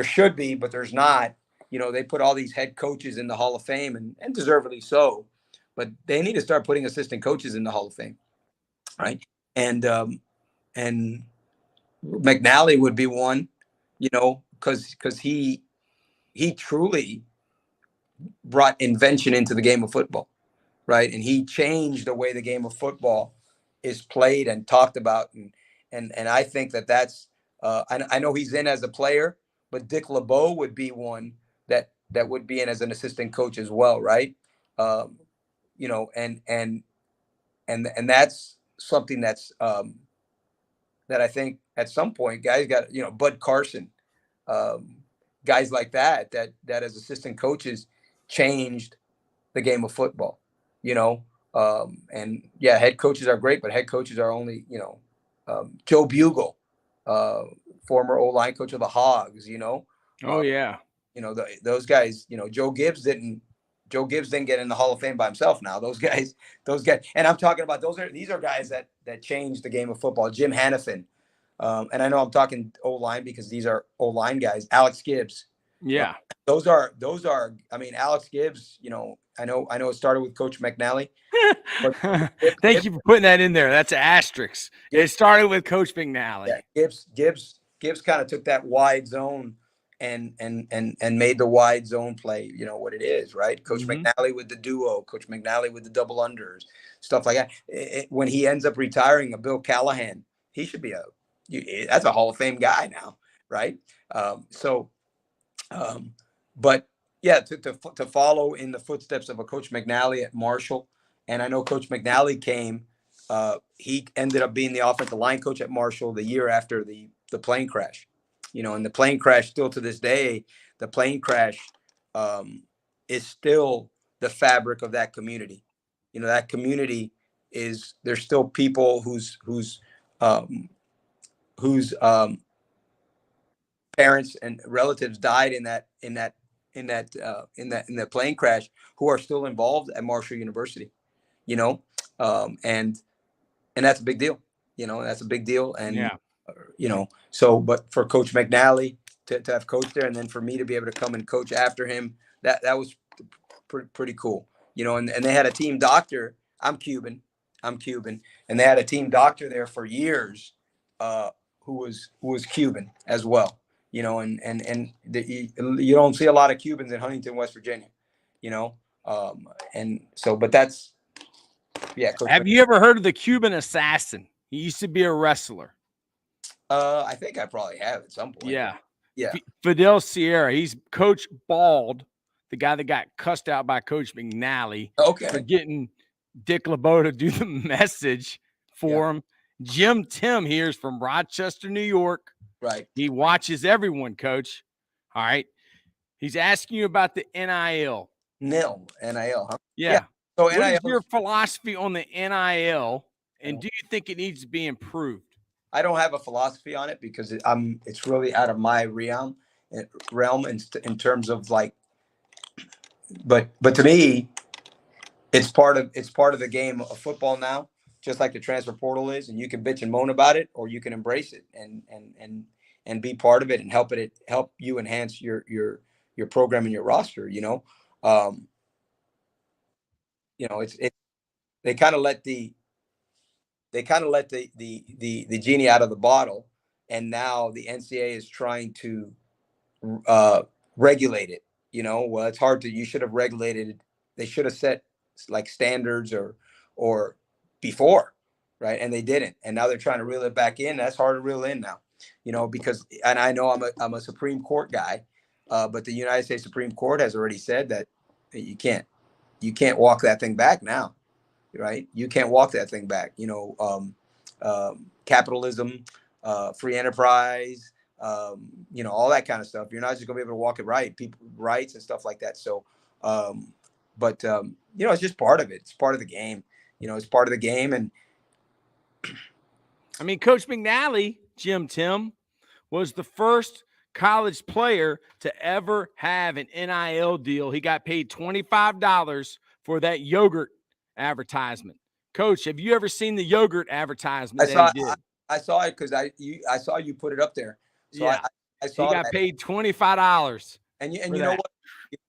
[SPEAKER 2] should be, but there's not. They put all these head coaches in the Hall of Fame, and deservedly so, but they need to start putting assistant coaches in the Hall of Fame, right? And McNally would be one, because he truly brought invention into the game of football, right? And he changed the way the game of football is played and talked about, and I think that's. I know he's in as a player, but Dick LeBeau would be one that would be in as an assistant coach as well, right? And that's something that's that I think at some point guys got, Bud Carson, guys like that as assistant coaches changed the game of football, and yeah, head coaches are great, but head coaches are only, Joe Bugle, former O-line coach of the Hogs,
[SPEAKER 1] Oh yeah.
[SPEAKER 2] Those guys, Joe Gibbs didn't get in the Hall of Fame by himself. Now those guys, and I'm talking about these are guys that changed the game of football. Jim Hannafin, and I know I'm talking O-line because these are O-line guys. Alex Gibbs,
[SPEAKER 1] yeah,
[SPEAKER 2] those are. I mean, Alex Gibbs, I know it started with Coach McNally.
[SPEAKER 1] But Thank you for putting that in there. That's an asterisk. It started with Coach McNally.
[SPEAKER 2] Yeah, Gibbs kind of took that wide zone and made the wide zone play, what it is, right? Coach McNally with the duo, Coach McNally with the double unders, stuff like that. When he ends up retiring, Bill Callahan, he should be that's a Hall of Fame guy now, right? But yeah, to follow in the footsteps of a Coach McNally at Marshall, and I know Coach McNally came. He ended up being the offensive line coach at Marshall the year after the plane crash, and the plane crash, still to this day, the plane crash is still the fabric of that community. That community there's still people whose parents and relatives died in the plane crash, who are still involved at Marshall University, and that's a big deal. That's a big deal. And, so, but for Coach McNally to have coached there, and then for me to be able to come and coach after him, that was pretty cool. And they had a team doctor. I'm Cuban, and they had a team doctor there for years, who was Cuban as well. You don't see a lot of Cubans in Huntington, West Virginia. And so, but that's. Yeah.
[SPEAKER 1] Have you ever heard of the Cuban assassin? He used to be a wrestler.
[SPEAKER 2] I think I probably have at some point.
[SPEAKER 1] Yeah.
[SPEAKER 2] Yeah.
[SPEAKER 1] Fidel Sierra. He's Coach Bald, the guy that got cussed out by Coach McNally for getting Dick LeBeau to do the message for him. Jim Tim here is from Rochester, New York.
[SPEAKER 2] Right.
[SPEAKER 1] He watches everyone, Coach. All right. He's asking you about the NIL.
[SPEAKER 2] NIL, huh?
[SPEAKER 1] Yeah.
[SPEAKER 2] So
[SPEAKER 1] what is your philosophy on the NIL, and do you think it needs to be improved?
[SPEAKER 2] I don't have a philosophy on it because it's really out of my realm in terms of like, but to me, it's part of the game of football now, just like the transfer portal is, and you can bitch and moan about it, or you can embrace it and be part of it and help you enhance your program and your roster. Um, it's they kind of let the the genie out of the bottle, and now the NCAA is trying to uh, regulate it. Well, it's hard to. You should have regulated it. They should have set like standards or before, right? And they didn't. And now they're trying to reel it back in. That's hard to reel in now, because and I know I'm a Supreme Court guy, but the United States Supreme Court has already said that you can't walk that thing back now, right? You can't walk that thing back. Capitalism, free enterprise, all that kind of stuff. You're not just gonna be able to walk it right, people rights and stuff like that. So, but it's just part of it. It's part of the game. It's part of the game. And
[SPEAKER 1] I mean, Coach McNally, Tim, was the first college player to ever have an NIL deal. He got paid $25 for that yogurt advertisement. Coach, have you ever seen the yogurt advertisement that he did?
[SPEAKER 2] I saw it because I saw you put it up there. So
[SPEAKER 1] yeah,
[SPEAKER 2] I saw
[SPEAKER 1] he got paid $25.
[SPEAKER 2] And you know what?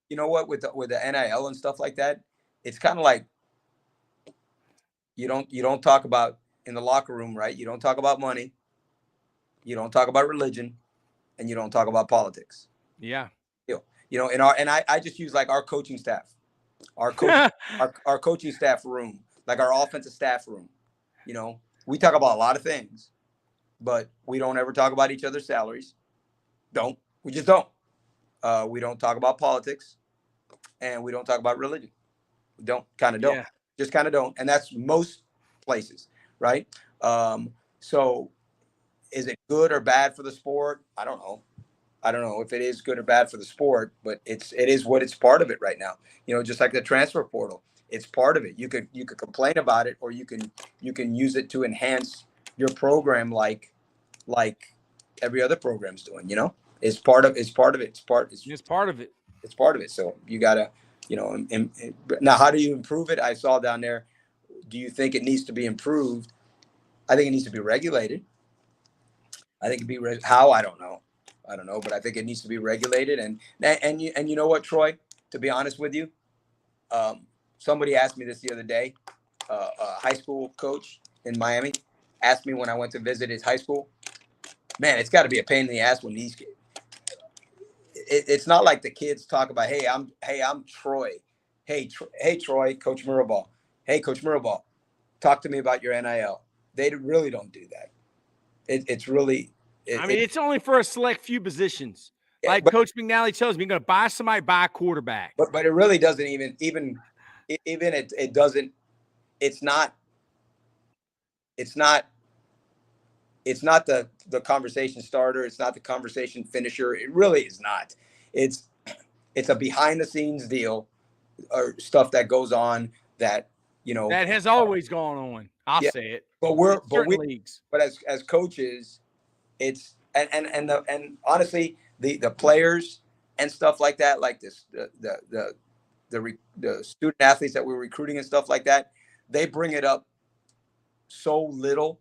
[SPEAKER 2] You know what, with the NIL and stuff like that, it's kind of like you don't talk about in the locker room, right? You don't talk about money, you don't talk about religion, and you don't talk about politics.
[SPEAKER 1] Yeah.
[SPEAKER 2] I just use like our coaching staff, our coaching staff room, like our offensive staff room. We talk about a lot of things, but we don't ever talk about each other's salaries. We just don't. We don't talk about politics, and we don't talk about religion. We don't.
[SPEAKER 1] Yeah.
[SPEAKER 2] Just kind of don't. And that's most places, right? So is it good or bad for the sport? I don't know. I don't know if it is good or bad for the sport, but it is what it's part of it right now. Just like the transfer portal, it's part of it. You could complain about it, or you can use it to enhance your program, like every other program's doing. It's part of it. It's part of it. It's part of it. So you gotta, now how do you improve it? I saw down there. Do you think it needs to be improved? I think it needs to be regulated. I think it'd be how, I don't know, but I think it needs to be regulated. And you know what, Troy? To be honest with you, somebody asked me this the other day. A high school coach in Miami asked me when I went to visit his high school. Man, it's got to be a pain in the ass when these kids. It's not like the kids talk about, hey, I'm Troy. Hey, Troy, Coach Mirabal. Hey, Coach Mirabal, talk to me about your NIL. They really don't do that. It's really.
[SPEAKER 1] It's only for a select few positions. Like Coach McNally tells me, you're going to buy somebody, buy a quarterback.
[SPEAKER 2] But it really doesn't even it doesn't. It's not the conversation starter. It's not the conversation finisher. It really is not. It's a behind the scenes deal or stuff that goes on that
[SPEAKER 1] that has always gone on. I'll say it.
[SPEAKER 2] But leagues. But as coaches, it's and honestly, the players and stuff like that, like this the student athletes that we're recruiting and stuff like that, they bring it up so little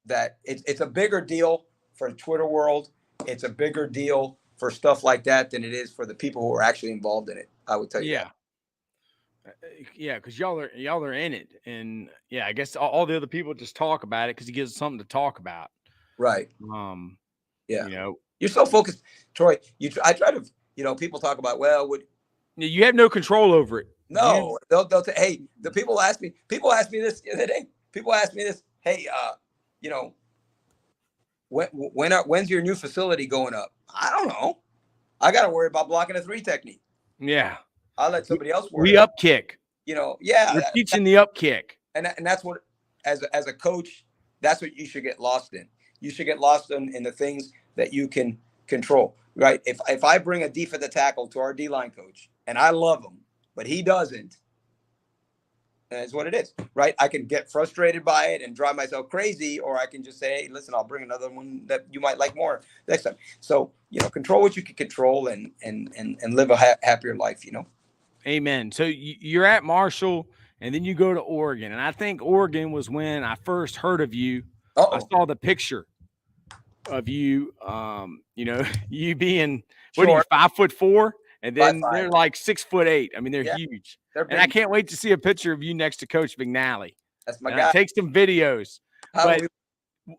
[SPEAKER 2] that it's a bigger deal for the Twitter world. It's a bigger deal for stuff like that than it is for the people who are actually involved in it. I would tell you.
[SPEAKER 1] Yeah. Yeah, because y'all are in it, and yeah, I guess all the other people just talk about it because it gives us something to talk about.
[SPEAKER 2] Right.
[SPEAKER 1] Yeah.
[SPEAKER 2] You're so focused, Troy. I try to, people talk about,
[SPEAKER 1] you have no control over it.
[SPEAKER 2] No, they'll say, hey, people ask me this the other day. People ask me this, hey, when's your new facility going up? I don't know. I got to worry about blocking a 3 technique.
[SPEAKER 1] Yeah.
[SPEAKER 2] I'll let somebody else worry.
[SPEAKER 1] We up kick.
[SPEAKER 2] Yeah.
[SPEAKER 1] We're teaching the up kick.
[SPEAKER 2] And that's what, as a coach, that's what you should get lost in. You should get lost in the things that you can control, right? If I bring a defensive tackle to our D-line coach, and I love him, but he doesn't, that's what it is, right? I can get frustrated by it and drive myself crazy, or I can just say, hey, listen, I'll bring another one that you might like more next time. So, control what you can control and live a happier life,
[SPEAKER 1] Amen. So you're at Marshall, and then you go to Oregon, and I think Oregon was when I first heard of you. I
[SPEAKER 2] Uh-oh.
[SPEAKER 1] saw the picture of you. You being what are you
[SPEAKER 2] Short,
[SPEAKER 1] 5'4", and
[SPEAKER 2] five
[SPEAKER 1] then
[SPEAKER 2] five.
[SPEAKER 1] they're like 6'8". I mean, they're
[SPEAKER 2] Yeah,
[SPEAKER 1] huge,
[SPEAKER 2] they're
[SPEAKER 1] and I
[SPEAKER 2] big.
[SPEAKER 1] can't wait to see a picture of you next to Coach McNally.
[SPEAKER 2] That's my
[SPEAKER 1] And I
[SPEAKER 2] guy.
[SPEAKER 1] take some videos.
[SPEAKER 2] How
[SPEAKER 1] But
[SPEAKER 2] we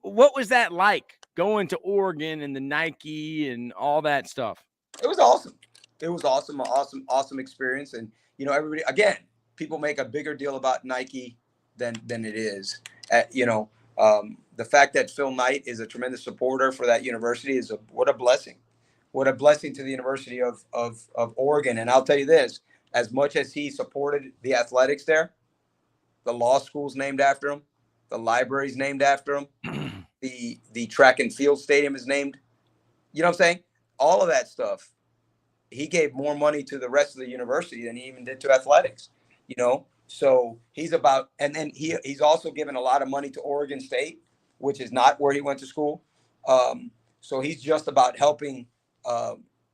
[SPEAKER 1] what was that like going to Oregon and the Nike and all that stuff?
[SPEAKER 2] It was awesome. It was awesome, awesome experience. And everybody again, people make a bigger deal about Nike than it is. The fact that Phil Knight is a tremendous supporter for that university is what a blessing. What a blessing to the University of Oregon. And I'll tell you this: as much as he supported the athletics there, the law school's named after him, the library's named after him, the track and field stadium is named. You know what I'm saying? All of that stuff, he gave more money to the rest of the university than he even did to athletics, so he's about, and then he's also given a lot of money to Oregon State, which is not where he went to school. So he's just about helping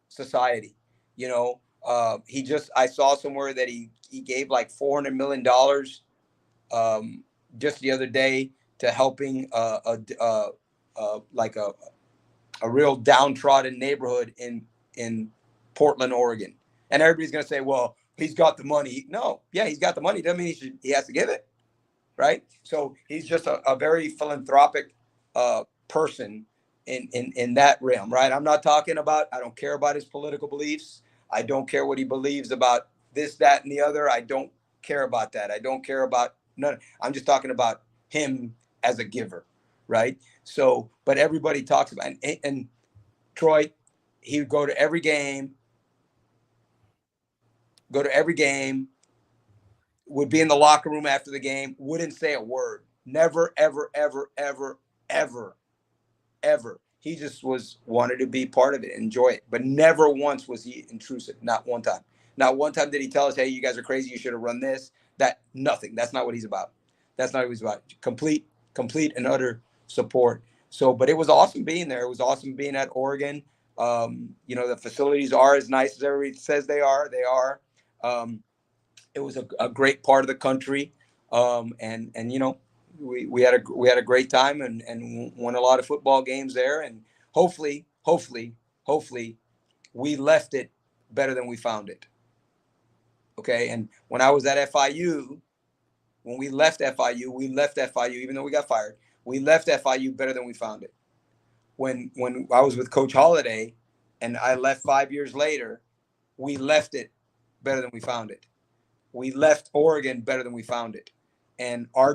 [SPEAKER 2] society. I saw somewhere that he gave like $400 million just the other day to helping like a real downtrodden neighborhood in Portland, Oregon. And everybody's going to say, well, he's got the money. No, yeah, he's got the money. Doesn't mean he has to give it. Right. So he's just a very philanthropic person in that realm. Right. I'm not talking about, I don't care about his political beliefs. I don't care what he believes about this, that, and the other. I don't care about that. I don't care about none. I'm just talking about him as a giver. Right. So, but everybody talks about, and Troy, he would go to every game, would be in the locker room after the game, wouldn't say a word. Never, ever, ever, ever, ever, ever. He just wanted to be part of it, enjoy it. But never once was he intrusive. Not one time. Not one time did he tell us, hey, you guys are crazy. You should have run this. Nothing. That's not what he's about. That's not what he's about. Complete and utter support. So, but it was awesome being there. It was awesome being at Oregon. The facilities are as nice as everybody says they are. They are. It was a great part of the country, and we had a great time and won a lot of football games there, and hopefully we left it better than we found it. Okay, and when I was at FIU, when we left FIU, even though we got fired, we left FIU better than we found it. When I was with Coach Holiday, and I left 5 years later, we left it better than we found it. We left Oregon better than we found it. And our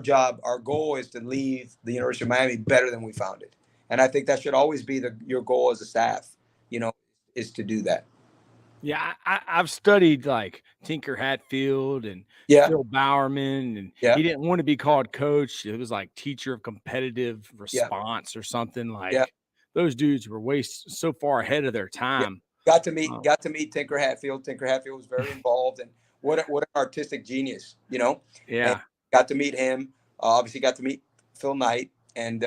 [SPEAKER 2] goal is to leave the University of Miami better than we found it. And I think that should always be your goal as a staff, is to do that.
[SPEAKER 1] Yeah, I've studied like Tinker Hatfield and
[SPEAKER 2] Yeah.
[SPEAKER 1] Phil Bowerman, and
[SPEAKER 2] Yeah.
[SPEAKER 1] he didn't want to be called coach. It was like teacher of competitive
[SPEAKER 2] Yeah.
[SPEAKER 1] response or something like.
[SPEAKER 2] Yeah.
[SPEAKER 1] Those dudes were so far ahead of their time.
[SPEAKER 2] Yeah. Got to meet Tinker Hatfield. Tinker Hatfield was very involved, and what an artistic genius,
[SPEAKER 1] Yeah.
[SPEAKER 2] And got to meet him. Obviously, got to meet Phil Knight, and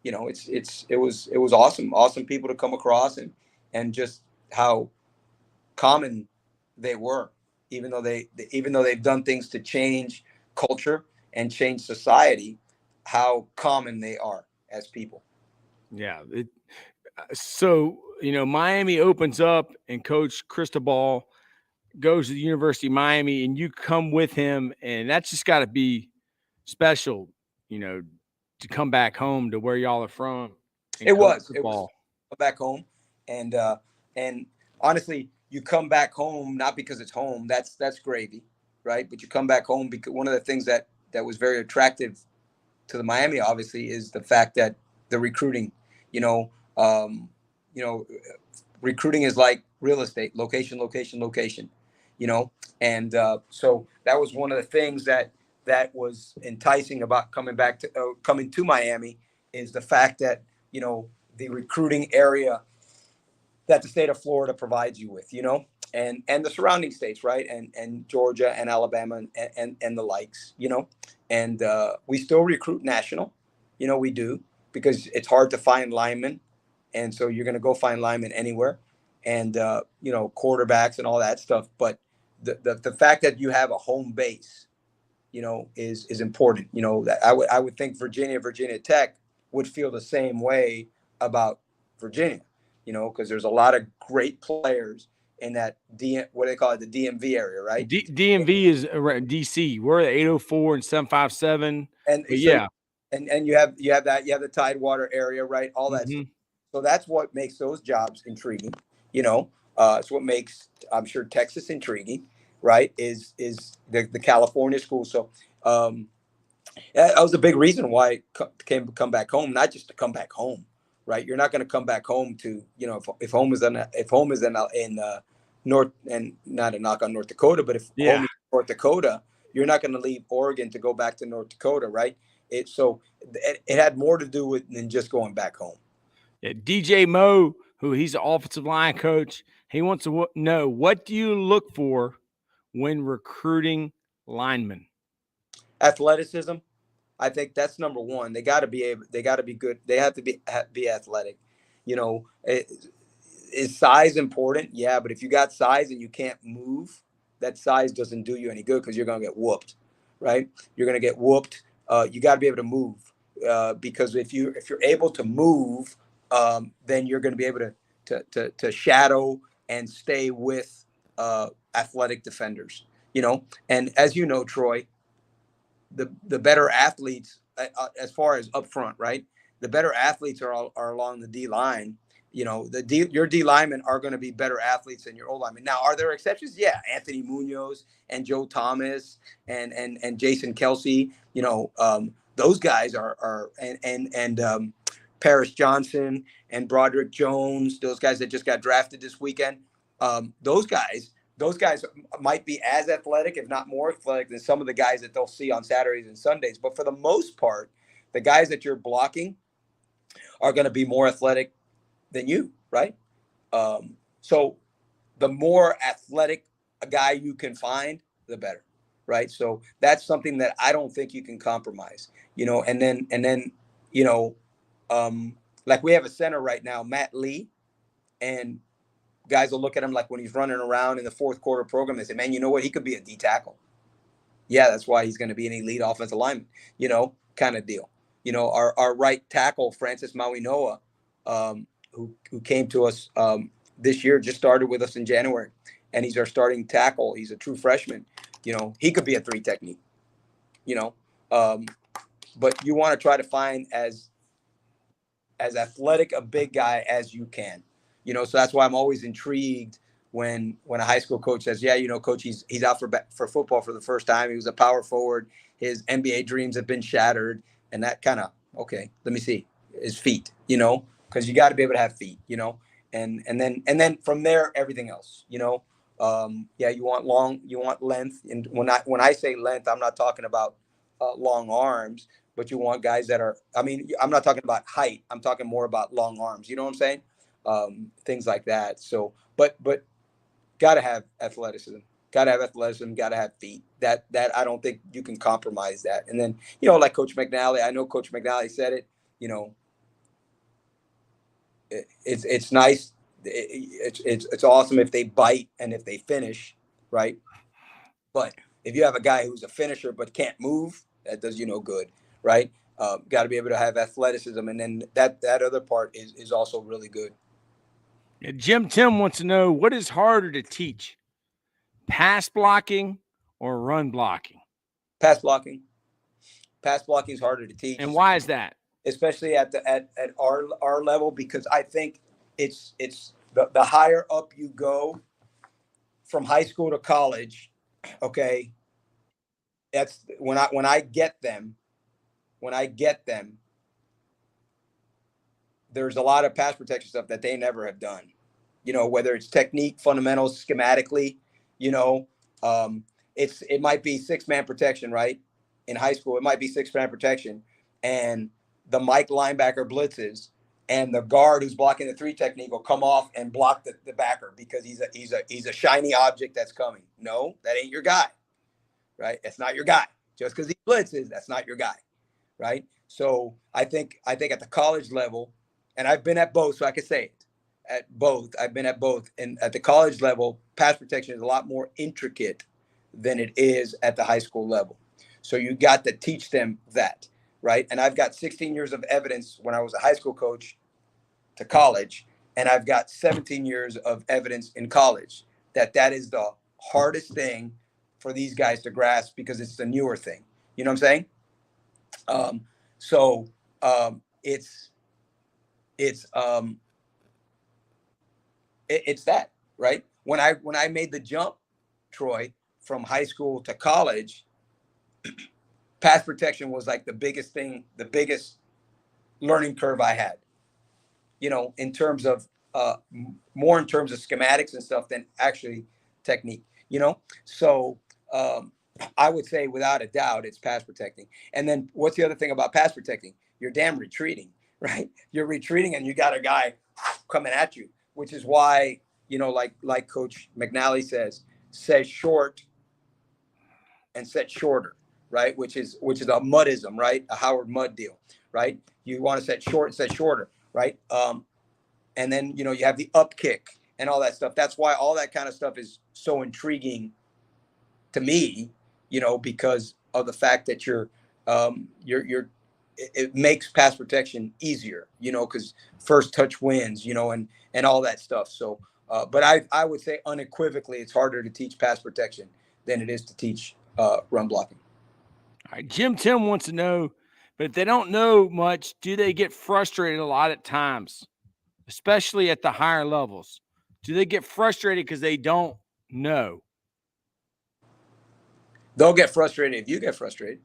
[SPEAKER 2] it was awesome people to come across, and just how common they were, even though they've done things to change culture and change society, how common they are as people.
[SPEAKER 1] Yeah. So, Miami opens up and Coach Cristobal goes to the University of Miami and you come with him, and that's just got to be special, to come back home to where y'all are from and
[SPEAKER 2] It
[SPEAKER 1] coach
[SPEAKER 2] was
[SPEAKER 1] football.
[SPEAKER 2] back home, and honestly, you come back home not because it's home. That's gravy, right? But you come back home because one of the things that was very attractive to the Miami, obviously, is the fact that the recruiting, um, you know, recruiting is like real estate, location, and so that was one of the things that was enticing about coming to Miami, is the fact that the recruiting area that the state of Florida provides you with, and the surrounding states, right, and Georgia and Alabama and the likes, and we still recruit national, we do, because it's hard to find linemen, and so you're going to go find linemen anywhere, and quarterbacks and all that stuff, but the fact that you have a home base, is important. That I would think Virginia Tech would feel the same way about Virginia, because there's a lot of great players in that what they call it, the DMV area, right?
[SPEAKER 1] DMV is around DC. We're at 804 and 757.
[SPEAKER 2] And
[SPEAKER 1] But
[SPEAKER 2] so,
[SPEAKER 1] yeah.
[SPEAKER 2] and you have the Tidewater area, right? All that stuff. So that's what makes those jobs intriguing. It's what makes, I'm sure, Texas intriguing, right? Is the California school. So that was a big reason why I come back home, not just to come back home, right? You're not going to come back home to, if home is in North, and not a knock on North Dakota, but if home is in North Dakota, you're not going to leave Oregon to go back to North Dakota, right? It had more to do with than just going back home.
[SPEAKER 1] Yeah, DJ Moe, who he's an offensive line coach, he wants to know, what do you look for when recruiting linemen?
[SPEAKER 2] Athleticism. I think that's number one. They got to be good. They have to be athletic. Is size important? Yeah, but if you got size and you can't move, that size doesn't do you any good, because you're gonna get whooped, right? You're gonna get whooped. You got to be able to move, because if you're able to move, then you're going to be able to shadow and stay with athletic defenders. And as you know, Troy, the better athletes, as far as up front, right? The better athletes are along the D line. Your D linemen are going to be better athletes than your O linemen. Now, are there exceptions? Yeah, Anthony Munoz and Joe Thomas and Jason Kelsey. Those guys are Paris Johnson and Broderick Jones. Those guys that just got drafted this weekend. Those guys might be as athletic, if not more athletic, than some of the guys that they'll see on Saturdays and Sundays. But for the most part, the guys that you're blocking are going to be more athletic than you, right? So the more athletic a guy you can find, the better, right? So that's something that I don't think you can compromise, and then, like we have a center right now, Matt Lee, and guys will look at him like when he's running around in the fourth quarter program, they say, man, you know what? He could be a D tackle. Yeah, that's why he's going to be an elite offensive lineman, kind of deal. Our right tackle, Francis Mawinoa, who came to us this year, just started with us in January, and he's our starting tackle. He's a true freshman. He could be a 3 technique, but you want to try to find as athletic a big guy as you can. So that's why I'm always intrigued when a high school coach says, yeah, coach, he's out for football for the first time. He was a power forward. His NBA dreams have been shattered. And that kind of, okay, let me see his feet, because you got to be able to have feet, and then from there, everything else, you want length. And when I say length, I'm not talking about long arms, but you want guys that are, I'm not talking about height. I'm talking more about long arms. You know what I'm saying? Things like that. So, but got to have athleticism. Got to have feet. That I don't think you can compromise that. And then, like Coach McNally, I know Coach McNally said it. It's nice. It's awesome if they bite and if they finish, right? But if you have a guy who's a finisher but can't move, that does you no good, right? Got to be able to have athleticism, and then that other part is also really good.
[SPEAKER 1] Yeah, Jim Tim wants to know, what is harder to teach, pass blocking or run blocking?
[SPEAKER 2] Pass blocking. Pass blocking is harder to teach.
[SPEAKER 1] And why is that?
[SPEAKER 2] Especially at our level, because I think it's the higher up you go from high school to college. Okay, that's when I get them. There's a lot of pass protection stuff that they never have done. Whether it's technique, fundamentals, schematically. It might be 6-man protection, right? In high school, it might be 6-man protection, and the Mike linebacker blitzes, and the guard who's blocking the 3 technique will come off and block the backer because he's a shiny object that's coming. No, that ain't your guy, right? That's not your guy. Just because he blitzes, that's not your guy, right? So I think at the college level, and I've been at both, so I can say it. at both. I've been at both. And at the college level, pass protection is a lot more intricate than it is at the high school level. So you got to teach them that, right? And I've got 16 years of evidence when I was a high school coach to college, and I've got 17 years of evidence in college that is the hardest thing for these guys to grasp because it's the newer thing. You know what I'm saying? So it's that, right? When I made the jump, Troy, from high school to college, pass protection was like the biggest thing, the biggest learning curve I had. You know, in terms of more in terms of schematics and stuff than actually technique. You know, so I would say without a doubt it's pass protecting. And then what's the other thing about pass protecting? You're damn retreating, right? You're retreating and you got a guy coming at you, which is why, you know, like Coach McNally says, set short and set shorter, right? Which is a Muddism, right? A Howard Mudd deal, right? You want to set short and set shorter, right? And then, you know, you have the up kick and all that stuff. That's why all that kind of stuff is so intriguing to me, you know, because of the fact that it makes pass protection easier, you know, because first touch wins, you know, and all that stuff. So, but I would say unequivocally, it's harder to teach pass protection than it is to teach run blocking.
[SPEAKER 1] All right, Jim Tim wants to know, but if they don't know much, do they get frustrated a lot at times, especially at the higher levels? Do they get frustrated because they don't know?
[SPEAKER 2] They'll get frustrated if you get frustrated.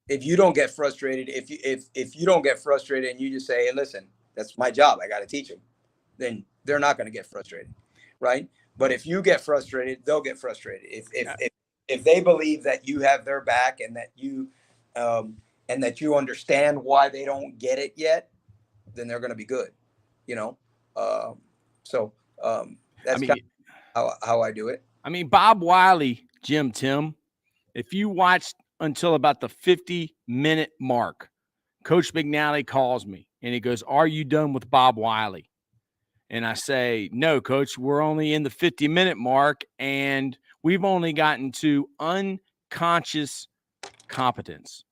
[SPEAKER 2] If you don't get frustrated, if you don't get frustrated and you just say, hey, listen, that's my job, I got to teach them, then they're not going to get frustrated, right? But if you get frustrated, they'll get frustrated. If they believe that you have their back and that you understand why they don't get it yet, then they're going to be good, you know. That's kind of how I do it.
[SPEAKER 1] I mean, Bob Wiley, Jim Tim, if you watched until about the 50-minute mark, Coach McNally calls me and he goes, "Are you done with Bob Wiley?" And I say, "No, Coach, we're only in the 50-minute mark and we've only gotten to unconscious competence."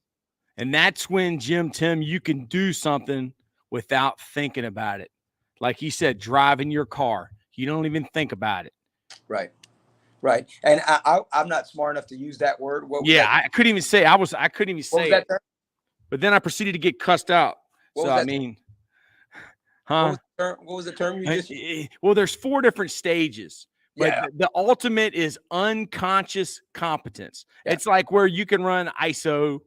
[SPEAKER 1] And that's when, Jim Tim, you can do something without thinking about it. Like he said, driving your car. You don't even think about it.
[SPEAKER 2] Right. Right. And I'm not smart enough to use that word.
[SPEAKER 1] I couldn't even say I couldn't even say it. Term? But then I proceeded to get cussed out. So I mean,
[SPEAKER 2] huh? What was the term you just used?
[SPEAKER 1] Well, there's 4 different stages. But the ultimate is unconscious competence. Yeah. It's like where you can run ISO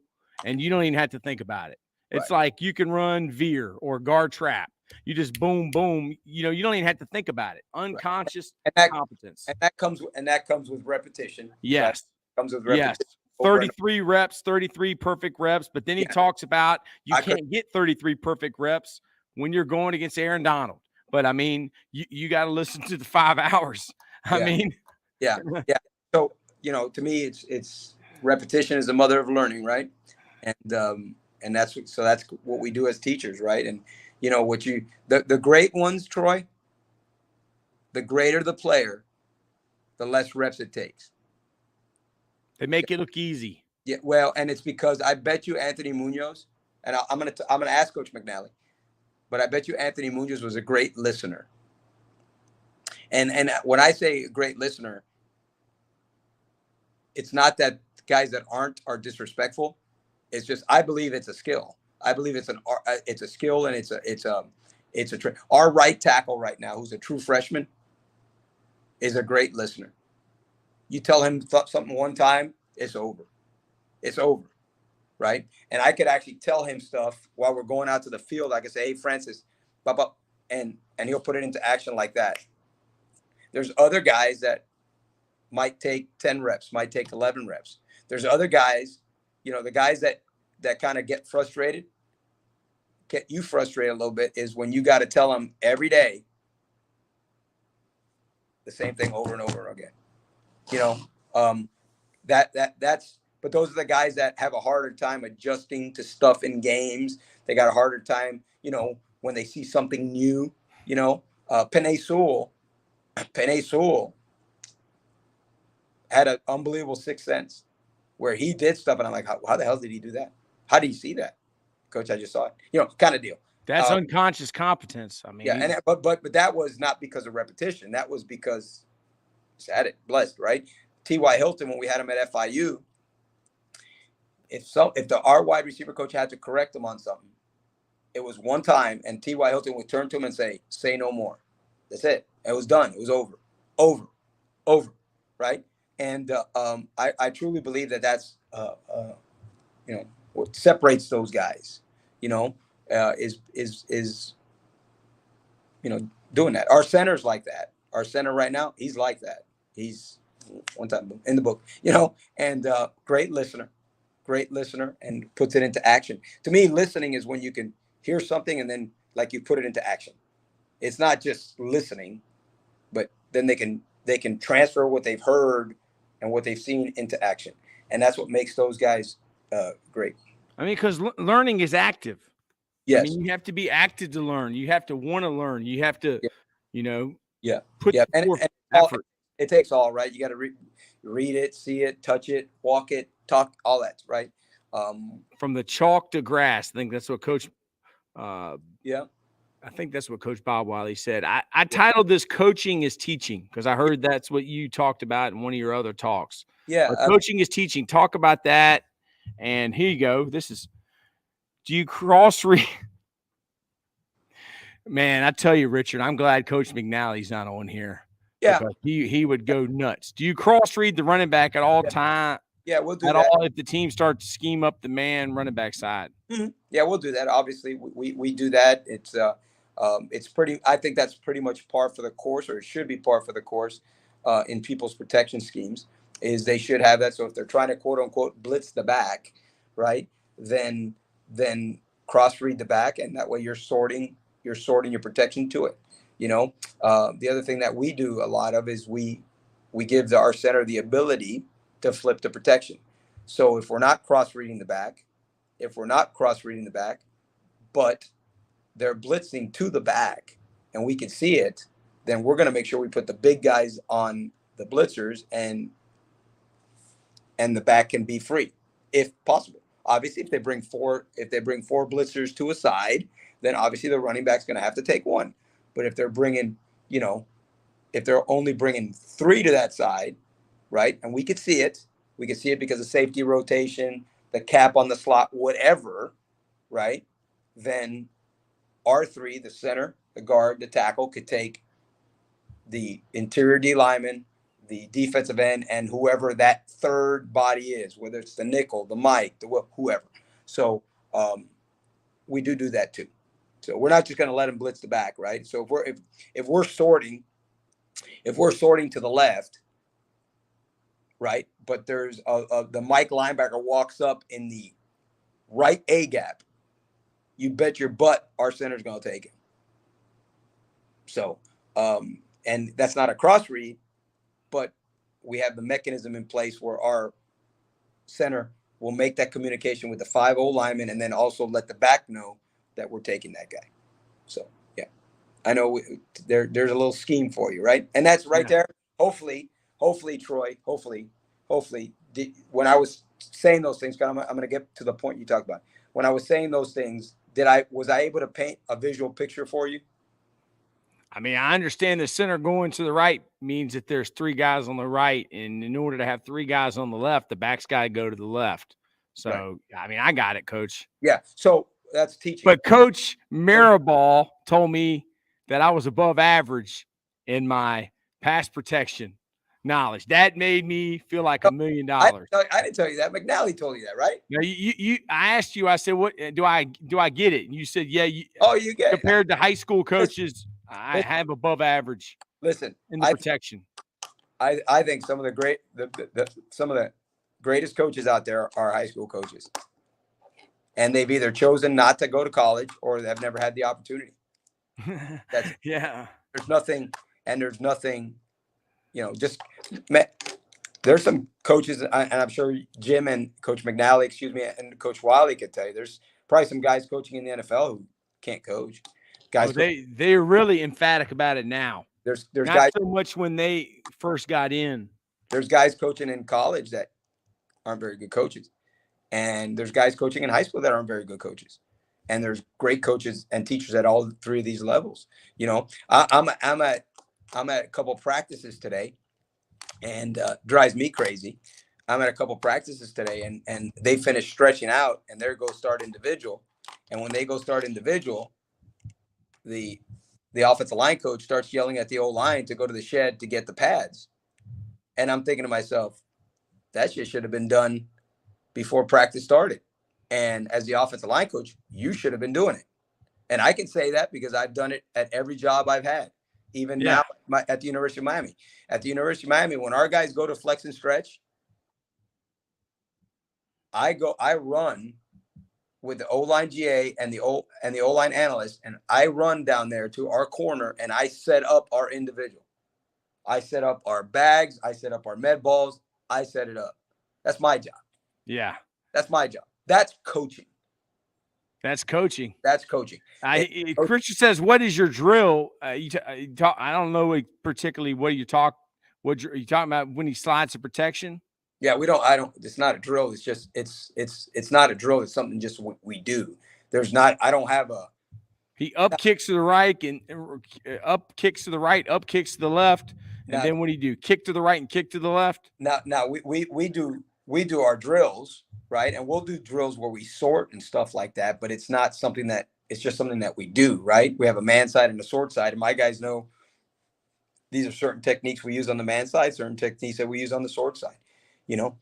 [SPEAKER 1] and you don't even have to think about it. It's like you can run veer or guard trap. You just boom, boom. You know, you don't even have to think about it. Unconscious competence.
[SPEAKER 2] And that comes with repetition.
[SPEAKER 1] Yes.
[SPEAKER 2] Comes with repetition.
[SPEAKER 1] Yes. 33 reps, 33 perfect reps. But then he talks about you can't get 33 perfect reps when you're going against Aaron Donald. But I mean, you got to listen to the 5 hours. I mean,
[SPEAKER 2] yeah. So, you know, to me, it's repetition is the mother of learning, right? And that's what we do as teachers, right? And you know the great ones, Troy. The greater the player, the less reps it takes.
[SPEAKER 1] They make it look easy.
[SPEAKER 2] Yeah, well, and it's because I bet you Anthony Munoz, and I'm gonna ask Coach McNally, but I bet you Anthony Munoz was a great listener. And when I say great listener, it's not that guys that are disrespectful. It's just I believe it's a skill. I believe it's a skill, and our right tackle right now, who's a true freshman, is a great listener. You tell him something one time, it's over. It's over, right? And I could actually tell him stuff while we're going out to the field. I could say, "Hey, Francis," and he'll put it into action like that. There's other guys that might take 10 reps, might take 11 reps. There's other guys, you know, the guys that kind of get you frustrated a little bit is when you got to tell them every day the same thing over and over again. You know, but those are the guys that have a harder time adjusting to stuff in games. They got a harder time, you know, when they see something new, You know, Penei Sewell had an unbelievable sixth sense where he did stuff, and I'm like, how the hell did he do that? How do you see that, Coach? I just saw it. You know, kind of deal.
[SPEAKER 1] That's unconscious competence. I mean,
[SPEAKER 2] yeah, but that was not because of repetition. That was because he's had it, blessed, right? T.Y. Hilton, when we had him at FIU, if our wide receiver coach had to correct him on something, it was one time, and T.Y. Hilton would turn to him and say no more. That's it. It was done. It was over, right? And I truly believe that's you know, what separates those guys, you know, is you know, doing that. Our center's like that. Our center right now, he's like that. He's one time in the book, you know, and great listener, and puts it into action. To me, listening is when you can hear something and then like you put it into action. It's not just listening, but then they can transfer what they've heard and what they've seen into action, and that's what makes those guys great.
[SPEAKER 1] I mean, because learning is active.
[SPEAKER 2] Yes.
[SPEAKER 1] I mean, you have to be active to learn. You have to want to learn. You have to, you know, put forth effort.
[SPEAKER 2] It takes all, right? You got to read it, see it, touch it, walk it, talk, all that, right?
[SPEAKER 1] From the chalk to grass. I think that's what Coach.
[SPEAKER 2] I
[SPEAKER 1] think that's what Coach Bob Wiley said. I titled this "Coaching is Teaching" because I heard that's what you talked about in one of your other talks.
[SPEAKER 2] Yeah,
[SPEAKER 1] coaching is teaching. Talk about that. And here you go. This is. Do you cross read? Man, I tell you, Richard, I'm glad Coach McNally's not on here.
[SPEAKER 2] Yeah,
[SPEAKER 1] he would go nuts. Do you cross read the running back at all time?
[SPEAKER 2] Yeah, we'll do
[SPEAKER 1] that.
[SPEAKER 2] At
[SPEAKER 1] all if the team starts to scheme up the man running back side.
[SPEAKER 2] Mm-hmm. Yeah, we'll do that. Obviously, we do that. It's pretty. I think that's pretty much par for the course, or it should be par for the course in people's protection schemes. Is they should have that. So if they're trying to quote unquote blitz the back, right, then cross read the back, and that way you're sorting your protection to it. You know, the other thing that we do a lot of is we give our center the ability to flip the protection. So if we're not cross reading the back, but they're blitzing to the back and we can see it, then we're going to make sure we put the big guys on the blitzers and the back can be free if possible. Obviously, if they bring four blitzers to a side, then obviously the running back's going to have to take one. But if they're bringing, if they're only bringing three to that side, right, and we could see it because of safety rotation, the cap on the slot, whatever, right, then R3, the center, the guard, the tackle, could take the interior D lineman, the defensive end, and whoever that third body is, whether it's the nickel, the Mike, the whoever. So we do that too. So we're not just going to let them blitz the back, right? So if we're sorting to the left, right, but there's the Mike linebacker walks up in the right A gap, you bet your butt our center's going to take it. So, and that's not a cross read, but we have the mechanism in place where our center will make that communication with the 5-0 lineman and then also let the back know that we're taking that guy. So, yeah, I know there's a little scheme for you, right? And that's right there. Hopefully, Troy, when I was saying those things, I'm going to get to the point you talked about. When I was saying those things, was I able to paint a visual picture for you?
[SPEAKER 1] I mean, I understand the center going to the right means that there's three guys on the right, and in order to have three guys on the left, the back's got to go to the left. So, right. I mean, I got it, Coach.
[SPEAKER 2] Yeah, so that's teaching.
[SPEAKER 1] But Coach Mirabal told me that I was above average in my pass protection knowledge. That made me feel like $1 million.
[SPEAKER 2] I didn't tell you that. McNally told you that, right?
[SPEAKER 1] No, I asked you. I said, "What do I get it?" And you said, "Yeah." You get compared to high school coaches. I have above average.
[SPEAKER 2] Listen,
[SPEAKER 1] in the protection.
[SPEAKER 2] I think some of the greatest coaches out there are high school coaches, and they've either chosen not to go to college or they've never had the opportunity. There's nothing. There's some coaches, and I'm sure Jim and Coach McNally, and Coach Wiley could tell you. There's probably some guys coaching in the NFL who can't coach. Guys,
[SPEAKER 1] they're really emphatic about it now.
[SPEAKER 2] there's
[SPEAKER 1] Not
[SPEAKER 2] guys
[SPEAKER 1] so much when they first got in.
[SPEAKER 2] there's guys coaching in college that aren't very good coaches, and there's guys coaching in high school that aren't very good coaches, and there's great coaches and teachers at all three of these levels. You know, I'm at a couple of practices today, and drives me crazy. I'm at a couple of practices today, and they finish stretching out, and they go start individual, and when they go start individual, the offensive line coach starts yelling at the O line to go to the shed to get the pads. And I'm thinking to myself, that shit should have been done before practice started. And as the offensive line coach, you should have been doing it. And I can say that because I've done it at every job I've had, even now at the University of Miami. At the University of Miami, when our guys go to flex and stretch, I run with the O-line GA and the O-line analyst, and I run down there to our corner and I set up our individual. I set up our bags. I set up our med balls. I set it up. That's my job.
[SPEAKER 1] Yeah.
[SPEAKER 2] That's my job. That's coaching.
[SPEAKER 1] That's coaching.
[SPEAKER 2] That's coaching.
[SPEAKER 1] Christian says, "What is your drill?" You talk, I don't know particularly what you talking about when he slides to protection.
[SPEAKER 2] Yeah, we don't. I don't. It's not a drill. It's just. It's not a drill. It's something just we do. There's not. I don't have a.
[SPEAKER 1] He up kicks to the right and up kicks to the right, up kicks to the left, and then what do you do? Kick to the right and kick to the left.
[SPEAKER 2] Now we do our drills, right? And we'll do drills where we sort and stuff like that. But it's not something that. It's just something that we do, right? We have a man side and a sort side, and my guys know. These are certain techniques we use on the man side, certain techniques that we use on the sort side. You know,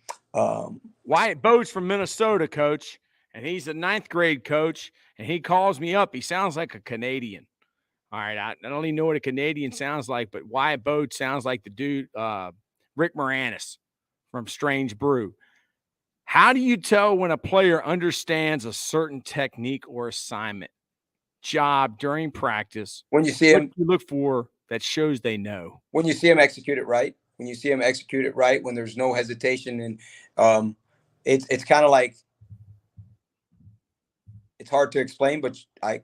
[SPEAKER 1] Wyatt Bode's from Minnesota, coach, and he's a 9th grade coach, and he calls me up. He sounds like a Canadian. All right, I don't even know what a Canadian sounds like, but Wyatt Bode sounds like the dude, Rick Moranis from Strange Brew. How do you tell when a player understands a certain technique or assignment, job during practice?
[SPEAKER 2] When you see him,
[SPEAKER 1] what do you look for that shows they know?
[SPEAKER 2] When you see him execute it right. When you see him execute it right, when there's no hesitation, and it's kind of like it's hard to explain, but I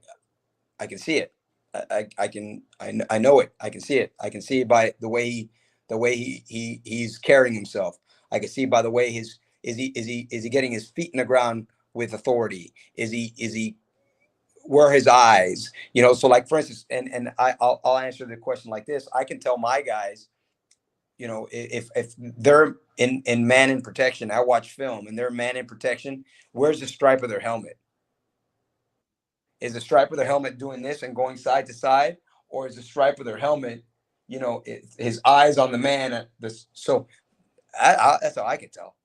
[SPEAKER 2] can see it. I know it. I can see it. I can see it by the way he's carrying himself. I can see by the way is he getting his feet in the ground with authority? Is he where his eyes? You know, so like for instance, and I'll answer the question like this. I can tell my guys. You know, if they're in man in protection, I watch film and they're man in protection. Where's the stripe of their helmet? Is the stripe of their helmet doing this and going side to side, or is the stripe of their helmet, you know, his eyes on the man? So that's how I can tell.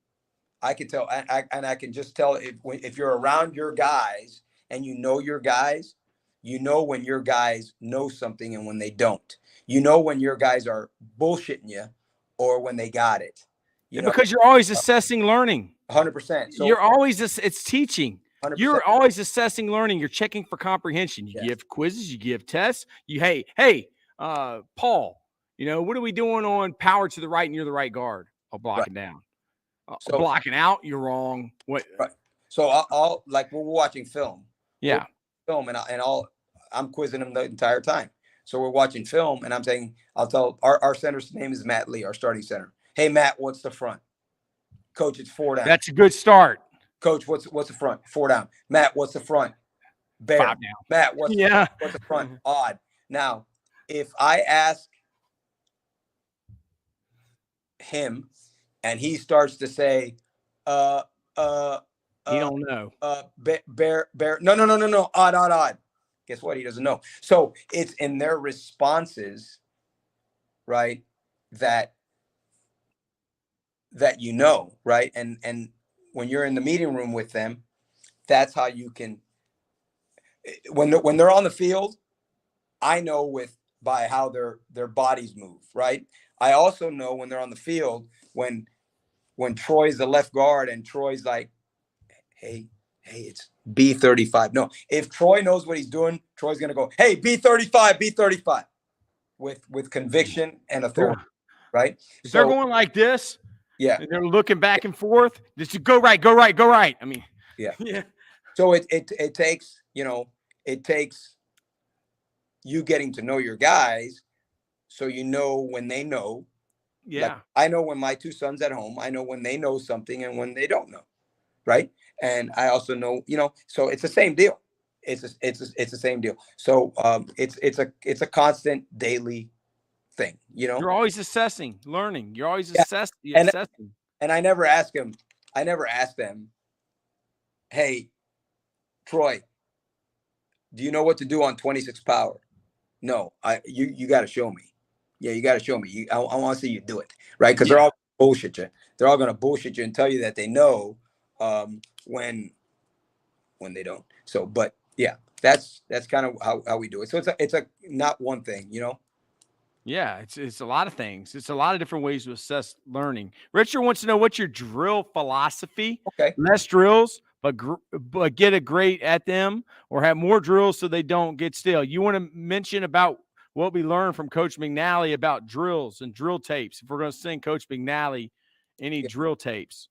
[SPEAKER 2] I can tell, and I can just tell if you're around your guys and you know your guys, you know when your guys know something and when they don't. You know when your guys are bullshitting you. Or when they got it,
[SPEAKER 1] you know, because you're always assessing learning.
[SPEAKER 2] 100%. So
[SPEAKER 1] you're always it's teaching.
[SPEAKER 2] 100%.
[SPEAKER 1] You're always assessing learning. You're checking for comprehension. You give quizzes. You give tests. Hey, Paul. You know, what are we doing on power to the right near the right guard? Blocking down. So blocking out. You're wrong. What?
[SPEAKER 2] Right. So I'll like we're watching film.
[SPEAKER 1] Yeah.
[SPEAKER 2] Film I'm quizzing them the entire time. So we're watching film, and I'm saying, I'll tell our center's name is Matt Lee, our starting center. Hey, Matt, what's the front? Coach, it's 4 down.
[SPEAKER 1] That's a good start.
[SPEAKER 2] Coach, what's the front? 4 down. Matt, what's the front? Bear.
[SPEAKER 1] 5 down.
[SPEAKER 2] Matt, what's the front? Odd. Now, if I ask him, and he starts to say,
[SPEAKER 1] he don't know.
[SPEAKER 2] Bear. No. Odd. Guess what? He doesn't know. So it's in their responses, right? That you know, right? And when you're in the meeting room with them, that's how you can. When they're on the field, I know by how their bodies move, right? I also know when they're on the field when Troy's the left guard and Troy's like, hey, it's B35. No, if Troy knows what he's doing, Troy's going to go, hey, B35 with conviction and authority, right?
[SPEAKER 1] If they're going like this,
[SPEAKER 2] yeah,
[SPEAKER 1] and they're looking back and forth, just go right. I mean,
[SPEAKER 2] yeah. So it takes, you know, it takes you getting to know your guys, so you know when they know.
[SPEAKER 1] Yeah.
[SPEAKER 2] Like, I know when my two sons at home, I know when they know something and when they don't know, right? And I also know, so it's the same deal. It's the same deal. So it's a constant daily thing.
[SPEAKER 1] You're always assessing, learning. You're always
[SPEAKER 2] Yeah. And
[SPEAKER 1] assessing.
[SPEAKER 2] and I never ask them. I never ask them, hey, Troy, do you know what to do on 26 power? No, you got to show me. Yeah, you got to show me. I want to see you do it, right? Because they're all bullshit you. They're all gonna bullshit you and tell you that they know, when they don't. So, but yeah, that's kind of how we do it. So it's a not one thing,
[SPEAKER 1] Yeah, it's a lot of things. It's a lot of different ways to assess learning. Richard wants to know, what's your drill philosophy?
[SPEAKER 2] Okay.
[SPEAKER 1] Less drills, but get a great at them, or have more drills so they don't get stale. You want to mention about what we learned from Coach McNally about drills and drill tapes. If we're going to send Coach McNally any drill tapes.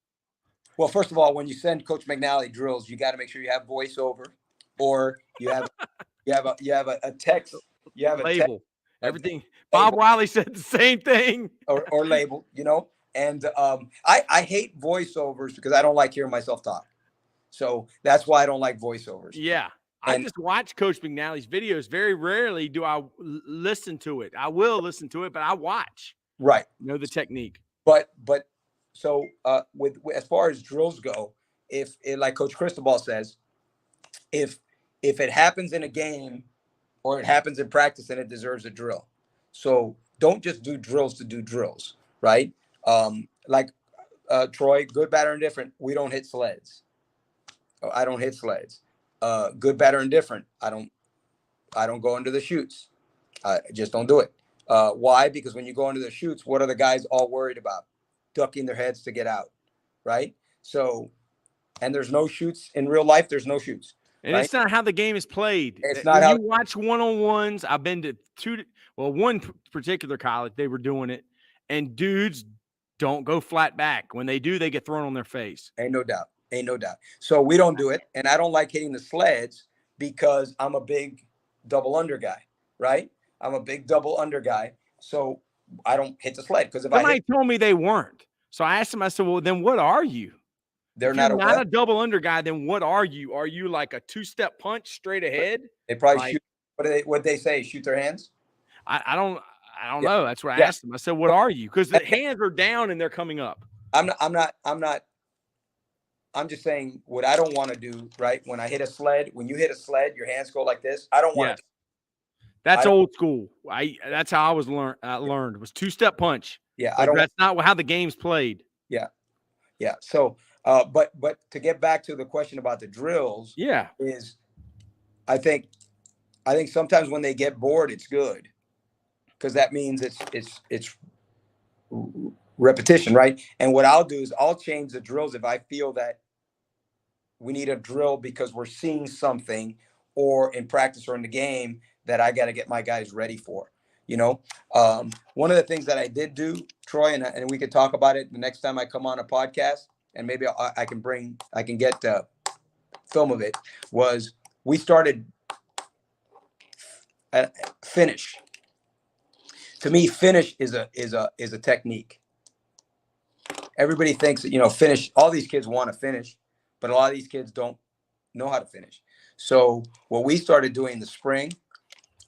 [SPEAKER 2] Well, first of all, when you send Coach McNally drills, you got to make sure you have voiceover, or you have a text. You have a text.
[SPEAKER 1] Label. Everything. Bob Wiley said the same thing.
[SPEAKER 2] or label, And I hate voiceovers because I don't like hearing myself talk. So that's why I don't like voiceovers.
[SPEAKER 1] Yeah. I just watch Coach McNally's videos. Very rarely do I listen to it. I will listen to it, but I watch.
[SPEAKER 2] Right.
[SPEAKER 1] Know the technique.
[SPEAKER 2] But so with as far as drills go, if like Coach Cristobal says, if it happens in a game or it happens in practice, then it deserves a drill. So don't just do drills to do drills, right? Like Troy, good, bad, or indifferent, we don't hit sleds. I don't hit sleds. Good, bad, or indifferent, I don't go into the chutes. I just don't do it. Why? Because when you go into the chutes, what are the guys all worried about? Ducking their heads to get out, right? So, and there's no chutes in real life. There's no chutes.
[SPEAKER 1] And
[SPEAKER 2] right?
[SPEAKER 1] It's not how the game is played.
[SPEAKER 2] It's not
[SPEAKER 1] when
[SPEAKER 2] how
[SPEAKER 1] you watch one-on-ones. I've been to one particular college, they were doing it, and dudes don't go flat back. When they do, they get thrown on their face.
[SPEAKER 2] Ain't no doubt. Ain't no doubt. So we don't do it. And I don't like hitting the sleds because I'm a big double under guy, right? I'm a big double under guy. So I don't hit the sled because if
[SPEAKER 1] Somebody told me they weren't. So I asked them, I said, well, then what are you?
[SPEAKER 2] They're
[SPEAKER 1] if
[SPEAKER 2] not
[SPEAKER 1] you're not a double under guy, then what are you? Are you like a two-step punch straight ahead?
[SPEAKER 2] They probably shoot. What they say? Shoot their hands?
[SPEAKER 1] I don't know. That's what I asked them. I said, what are you? Because the hands are down and they're coming up.
[SPEAKER 2] I'm just saying what I don't want to do, right? When I hit a sled, when you hit a sled, your hands go like this. I don't want to.
[SPEAKER 1] That's old school. That's how I was learned. It was two-step punch.
[SPEAKER 2] Yeah,
[SPEAKER 1] That's not how the game's played.
[SPEAKER 2] Yeah. So, but to get back to the question about the drills, is I think sometimes when they get bored, it's good because that means it's repetition, right? And what I'll do is I'll change the drills if I feel that we need a drill because we're seeing something or in practice or in the game that I got to get my guys ready for. One of the things that I did do, Troy, and we could talk about it the next time I come on a podcast, and maybe I can get film of it, was we started finish. To me, finish is a technique. Everybody thinks that, finish, all these kids want to finish, but a lot of these kids don't know how to finish. So what we started doing in the spring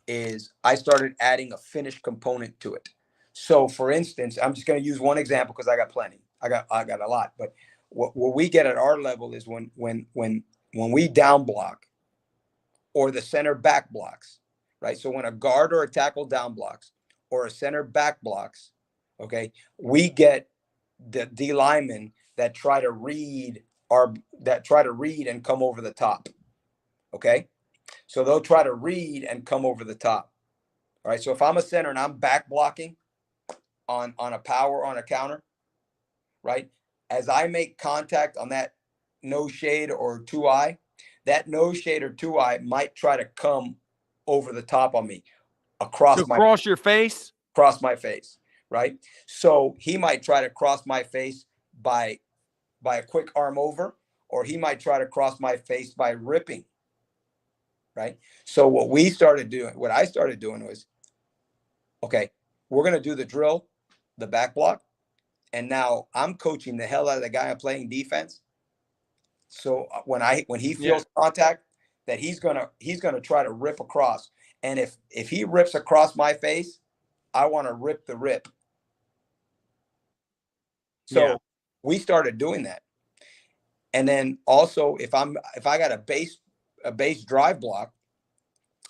[SPEAKER 2] is I started adding a finish component to it. So for instance, I'm just going to use one example because I got plenty. I got a lot, but what we get at our level is when we down block or the center back blocks, right? So when a guard or a tackle down blocks or a center back blocks, okay, we get the D linemen that try to read and come over the top. Okay. So they'll try to read and come over the top. All right. So if I'm a center and I'm back blocking on a power, on a counter, right? As I make contact on that no shade or 2-eye, that no shade or 2-eye might try to come over the top on me across
[SPEAKER 1] your face,
[SPEAKER 2] right? So he might try to cross my face by a quick arm over, or he might try to cross my face by ripping. right? So what I started doing was, okay, we're going to do the drill, the back block. And now I'm coaching the hell out of the guy I'm playing defense. So when he feels contact, that he's gonna try to rip across. And if he rips across my face, I want to rip the rip. So we started doing that. And then also if I got a base drive block,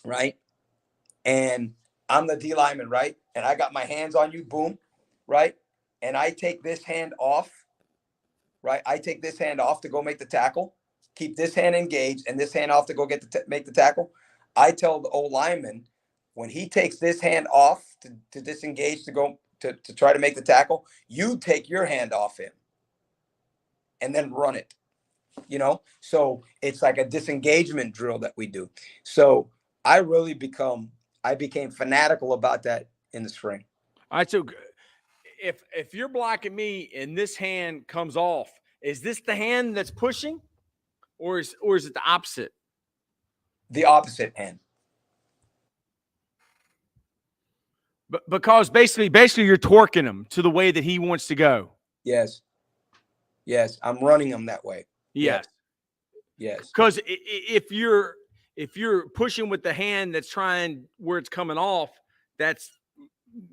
[SPEAKER 2] right? And I'm the D lineman, right? And I got my hands on you, boom, right? And I take this hand off, right? I take this hand off to go make the tackle, keep this hand engaged and this hand off to go make the tackle. I tell the old lineman, when he takes this hand off to disengage to go to try to make the tackle, you take your hand off him and then run it, So it's like a disengagement drill that we do. So I became fanatical about that in the spring.
[SPEAKER 1] All right. So if you're blocking me and this hand comes off, is this the hand that's pushing, or is it the opposite?
[SPEAKER 2] The opposite hand.
[SPEAKER 1] But because basically you're torquing him to the way that he wants to go.
[SPEAKER 2] Yes. I'm running him that way.
[SPEAKER 1] Yes. Because if you're pushing with the hand that's trying where it's coming off, that's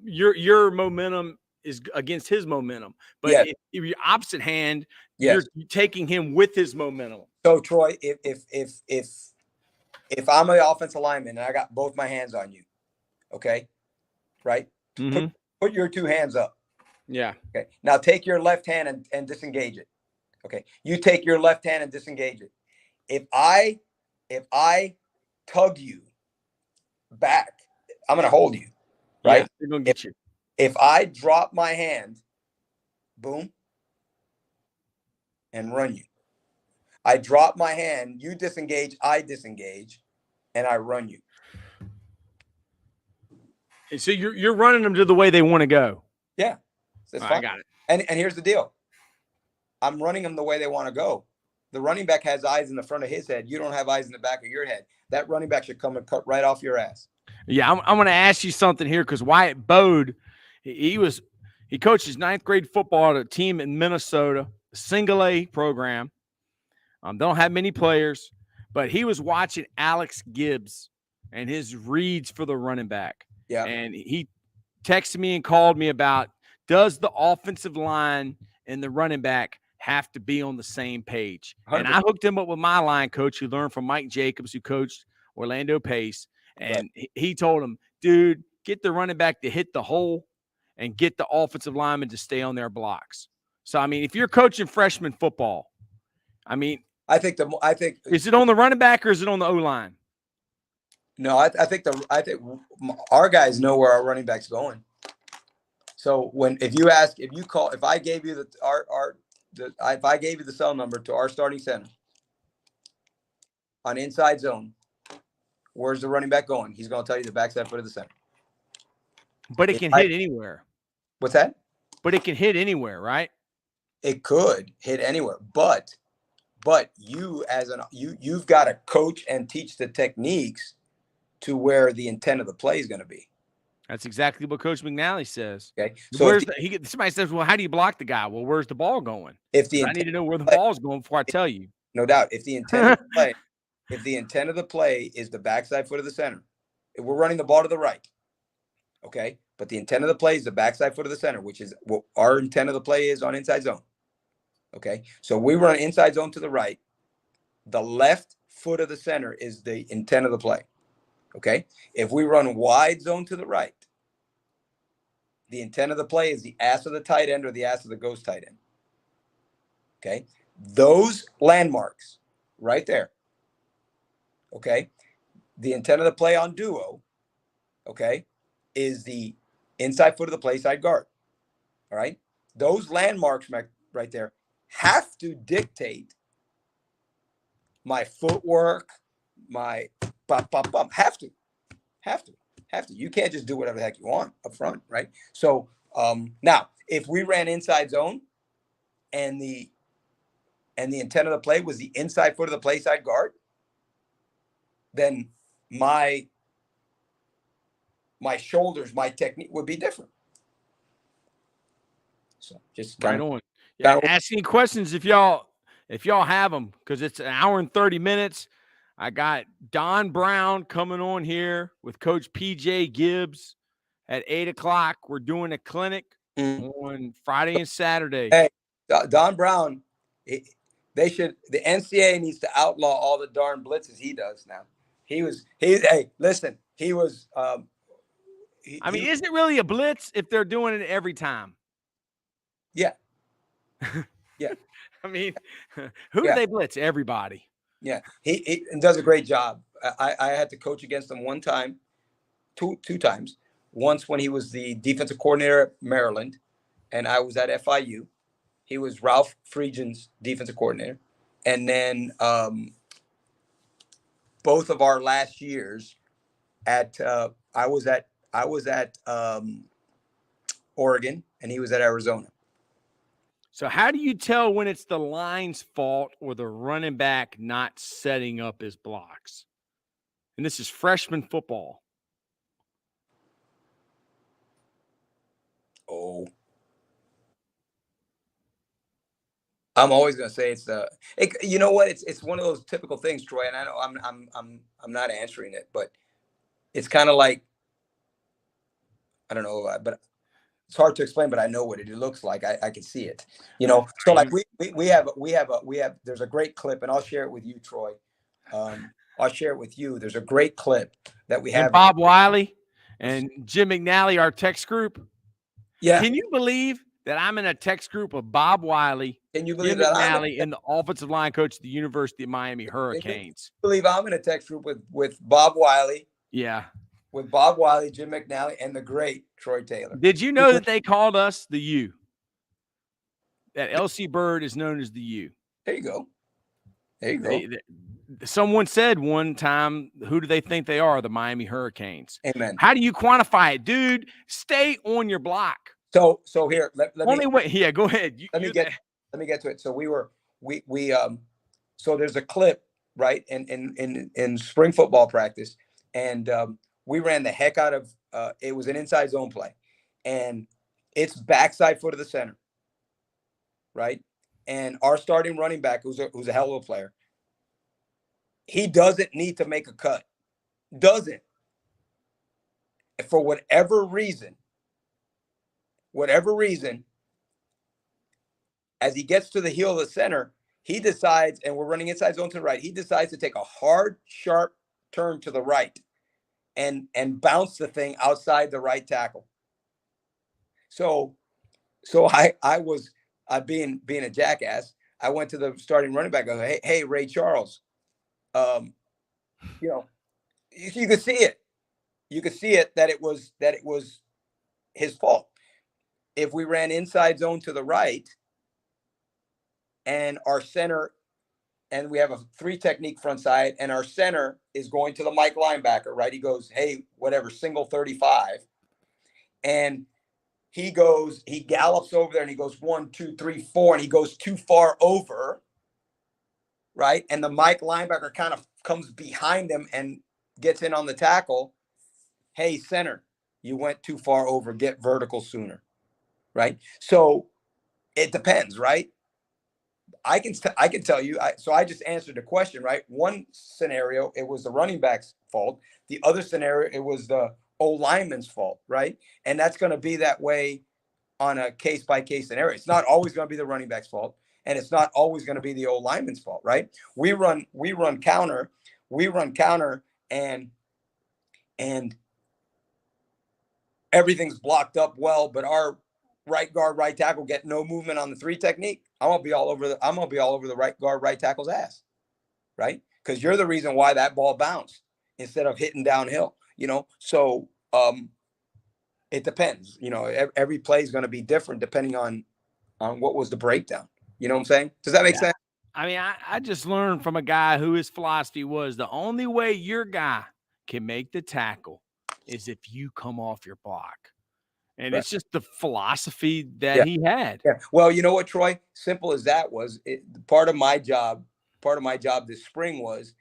[SPEAKER 1] your momentum is against his momentum. But if your opposite hand, you're taking him with his momentum.
[SPEAKER 2] So Troy, if I'm an offensive lineman and I got both my hands on you, okay, right?
[SPEAKER 1] Mm-hmm.
[SPEAKER 2] Put your two hands up.
[SPEAKER 1] Yeah.
[SPEAKER 2] Okay. Now take your left hand and disengage it. Okay. You take your left hand and disengage it. If I tug you back, I'm going to hold you, right?
[SPEAKER 1] Yeah, they're going to get you.
[SPEAKER 2] If I drop my hand, boom, and run you. I drop my hand, you disengage, I disengage, and I run you.
[SPEAKER 1] And so you're running them to the way they want to go.
[SPEAKER 2] Yeah.
[SPEAKER 1] I got it.
[SPEAKER 2] And here's the deal. I'm running them the way they want to go. The running back has eyes in the front of his head. You don't have eyes in the back of your head. That running back should come and cut right off your ass.
[SPEAKER 1] Yeah, I'm going to ask you something here because Wyatt Bode, he coaches 9th grade football at a team in Minnesota, a single A program. Don't have many players, but he was watching Alex Gibbs and his reads for the running back.
[SPEAKER 2] Yeah.
[SPEAKER 1] And he texted me and called me about, does the offensive line and the running back have to be on the same page? 100%. And I hooked him up with my line coach who learned from Mike Jacobs, who coached Orlando Pace. And he told him, dude, get the running back to hit the hole and get the offensive lineman to stay on their blocks. So, I mean, if you're coaching freshman football, I mean,
[SPEAKER 2] I think
[SPEAKER 1] is it on the running back or is it on the O-line?
[SPEAKER 2] No, I think our guys know where our running back's going. So if I gave you the cell number to our starting center on inside zone, where's the running back going? He's going to tell you the backside foot of the center.
[SPEAKER 1] But it can hit anywhere.
[SPEAKER 2] What's that?
[SPEAKER 1] But it can hit anywhere, right?
[SPEAKER 2] It could hit anywhere, but you've got to coach and teach the techniques to where the intent of the play is going to be.
[SPEAKER 1] That's exactly what Coach McNally says.
[SPEAKER 2] Okay. So
[SPEAKER 1] somebody says, well, how do you block the guy? Well, where's the ball going? I need to know where the ball's going before I tell you.
[SPEAKER 2] No doubt. If the intent of the play is the backside foot of the center, if we're running the ball to the right. Okay. But the intent of the play is the backside foot of the center, which is what our intent of the play is on inside zone. Okay. So we run inside zone to the right. The left foot of the center is the intent of the play. Okay. If we run wide zone to the right, the intent of the play is the ass of the tight end or the ass of the ghost tight end. Okay. Those landmarks right there. Okay. The intent of the play on duo. Okay. Is the inside foot of the play side guard. All right. Those landmarks right there have to dictate my footwork, my bump. Have to. You can't just do whatever the heck you want up front, right? So now, if we ran inside zone, and the intent of the play was the inside foot of the play side guard, then my shoulders, my technique would be different. So just
[SPEAKER 1] Right on. Yeah,
[SPEAKER 2] kind of
[SPEAKER 1] ask any questions if y'all have them, because it's an hour and 30 minutes. I got Don Brown coming on here with Coach PJ Gibbs at 8:00. We're doing a clinic on Friday and Saturday.
[SPEAKER 2] Hey, Don Brown, the NCAA needs to outlaw all the darn blitzes he does now. Hey, listen, he was.
[SPEAKER 1] I mean, is it really a blitz if they're doing it every time?
[SPEAKER 2] Yeah. Yeah.
[SPEAKER 1] I mean, who do they blitz? Everybody.
[SPEAKER 2] Yeah. He does a great job. I had to coach against him one time, two times. Once when he was the defensive coordinator at Maryland, and I was at FIU. He was Ralph Friedgen's defensive coordinator. And then both of our last years at I was at Oregon, and he was at Arizona.
[SPEAKER 1] So how do you tell when it's the line's fault or the running back not setting up his blocks? And this is freshman football.
[SPEAKER 2] Oh, I'm always going to say you know what? It's one of those typical things, Troy. And I know I'm not answering it, but it's kind of like, I don't know, but it's hard to explain, but I know what it looks like. I can see it, so like we have, there's a great clip, and I'll share it with you, Troy. I'll share it with you. There's a great clip that we have.
[SPEAKER 1] And Bob Wiley and Jim McNally, our text group.
[SPEAKER 2] Yeah.
[SPEAKER 1] Can you believe that I'm in a text group of Bob Wiley,
[SPEAKER 2] Can you believe
[SPEAKER 1] Jim
[SPEAKER 2] that
[SPEAKER 1] McNally, and the offensive line coach of the University of Miami Hurricanes?
[SPEAKER 2] Believe I'm in a text group with Bob Wiley.
[SPEAKER 1] Yeah.
[SPEAKER 2] With Bob Wiley, Jim McNally, and the great Troy Taylor.
[SPEAKER 1] Did you know that they called us the U? That LC Bird is known as the U.
[SPEAKER 2] There you go. There you go.
[SPEAKER 1] Someone said one time, who do they think they are? The Miami Hurricanes.
[SPEAKER 2] Amen.
[SPEAKER 1] How do you quantify it, dude? Stay on your block.
[SPEAKER 2] So here, let
[SPEAKER 1] me wait. Yeah, go ahead.
[SPEAKER 2] Let me get to it. So so there's a clip, right, in spring football practice, and we ran the heck out of it was an inside zone play, and it's backside foot of the center, right, and our starting running back, who's a hell of a player, he doesn't need to make a cut, for whatever reason, as he gets to the heel of the center, he decides, and we're running inside zone to the right, he decides to take a hard, sharp turn to the right and bounce the thing outside the right tackle. So I was being a jackass. I went to the starting running back. I go, hey, Ray Charles, you could see it. You could see it that it was his fault. If we ran inside zone to the right, and our center, and we have a 3 technique front side, and our center is going to the Mike linebacker, right? He goes, hey, whatever, single 35. And he gallops over there, and he goes 1, 2, 3, 4, and he goes too far over, right? And the Mike linebacker kind of comes behind him and gets in on the tackle. Hey, center, you went too far over. Get vertical sooner, right? So it depends, right? I can tell you. So I just answered the question, right? One scenario, it was the running back's fault. The other scenario, it was the O-lineman's fault, right? And that's going to be that way on a case-by-case scenario. It's not always going to be the running back's fault, and it's not always going to be the O-lineman's fault, right? We run counter, and everything's blocked up well, but our right guard, right tackle get no movement on the 3 technique. I'm gonna be all over the right guard, right tackle's ass, right? Because you're the reason why that ball bounced instead of hitting downhill. So it depends. Every play is going to be different depending on what was the breakdown. You know what I'm saying? Does that make sense?
[SPEAKER 1] I mean, I just learned from a guy who his philosophy was the only way your guy can make the tackle is if you come off your block. And It's just the philosophy that he had.
[SPEAKER 2] Yeah. Well, you know what, Troy? Simple as that part of my job this spring was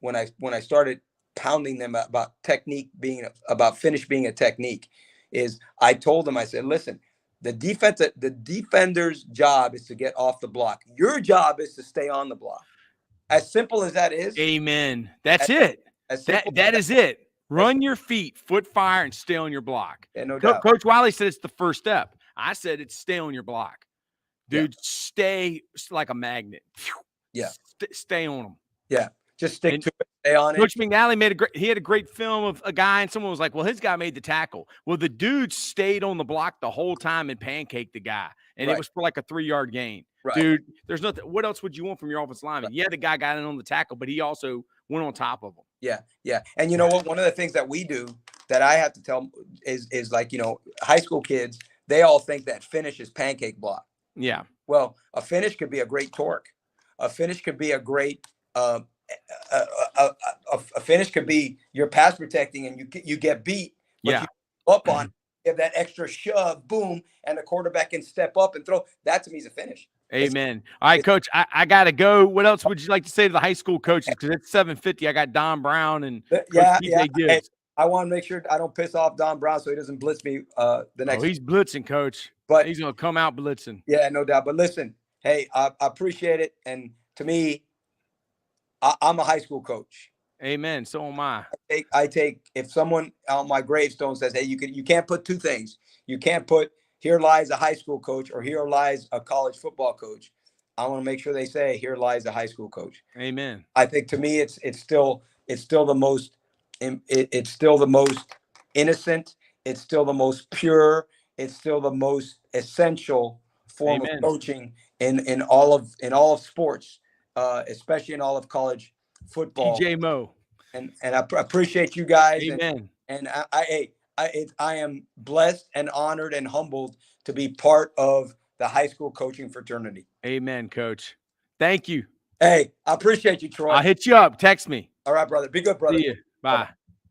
[SPEAKER 2] when I started pounding them about technique being about finish being a technique is I told them, I said, listen, the defender's job is to get off the block. Your job is to stay on the block. As simple as that is.
[SPEAKER 1] Amen. That's it.
[SPEAKER 2] As simple
[SPEAKER 1] That is it. Run your feet, foot fire, and stay on your block.
[SPEAKER 2] Yeah, no doubt.
[SPEAKER 1] Coach Wiley said it's the first step. I said it's stay on your block. Dude, stay like a magnet.
[SPEAKER 2] Yeah.
[SPEAKER 1] Stay on them.
[SPEAKER 2] Yeah. Just stick to it. Stay on
[SPEAKER 1] Coach
[SPEAKER 2] it.
[SPEAKER 1] McNally he had a great film of a guy, and someone was like, well, his guy made the tackle. Well, the dude stayed on the block the whole time and pancaked the guy. And it was for like a 3-yard gain.
[SPEAKER 2] Right.
[SPEAKER 1] Dude, there's nothing. What else would you want from your offensive lineman? Yeah, the guy got in on the tackle, but he also went on top of him.
[SPEAKER 2] Yeah. Yeah. And you know what? One of the things that we do that I have to tell is like, you know, high school kids, they all think that finish is pancake block.
[SPEAKER 1] Yeah.
[SPEAKER 2] Well, a finish could be a great torque. A finish could be a great a finish could be you're pass protecting and you get beat, but you up on, you have that extra shove, boom, and the quarterback can step up and throw. That to me is a finish.
[SPEAKER 1] Amen. All right, Coach, I got to go. What else would you like to say to the high school coaches? Because it's 7:50. I got Don Brown and
[SPEAKER 2] Hey, I want to make sure I don't piss off Don Brown so he doesn't blitz me the next.
[SPEAKER 1] Oh, he's blitzing, Coach.
[SPEAKER 2] But
[SPEAKER 1] he's going to come out blitzing.
[SPEAKER 2] Yeah, no doubt. But listen, hey, I appreciate it. And to me, I'm a high school coach.
[SPEAKER 1] Amen. So am I.
[SPEAKER 2] I take if someone on my gravestone says, hey, you can't put two things. You can't put here lies a high school coach or here lies a college football coach. I want to make sure they say here lies a high school coach.
[SPEAKER 1] Amen.
[SPEAKER 2] I think to me it's still the most innocent. It's still the most pure. It's still the most essential form of coaching in all of sports, especially in all of college football.
[SPEAKER 1] DJ Mo.
[SPEAKER 2] And I appreciate you guys.
[SPEAKER 1] Amen.
[SPEAKER 2] And I am blessed and honored and humbled to be part of the high school coaching fraternity.
[SPEAKER 1] Amen, Coach. Thank you.
[SPEAKER 2] Hey, I appreciate you, Troy.
[SPEAKER 1] I'll hit you up. Text me.
[SPEAKER 2] All right, brother. Be good, brother.
[SPEAKER 1] See you. Bye.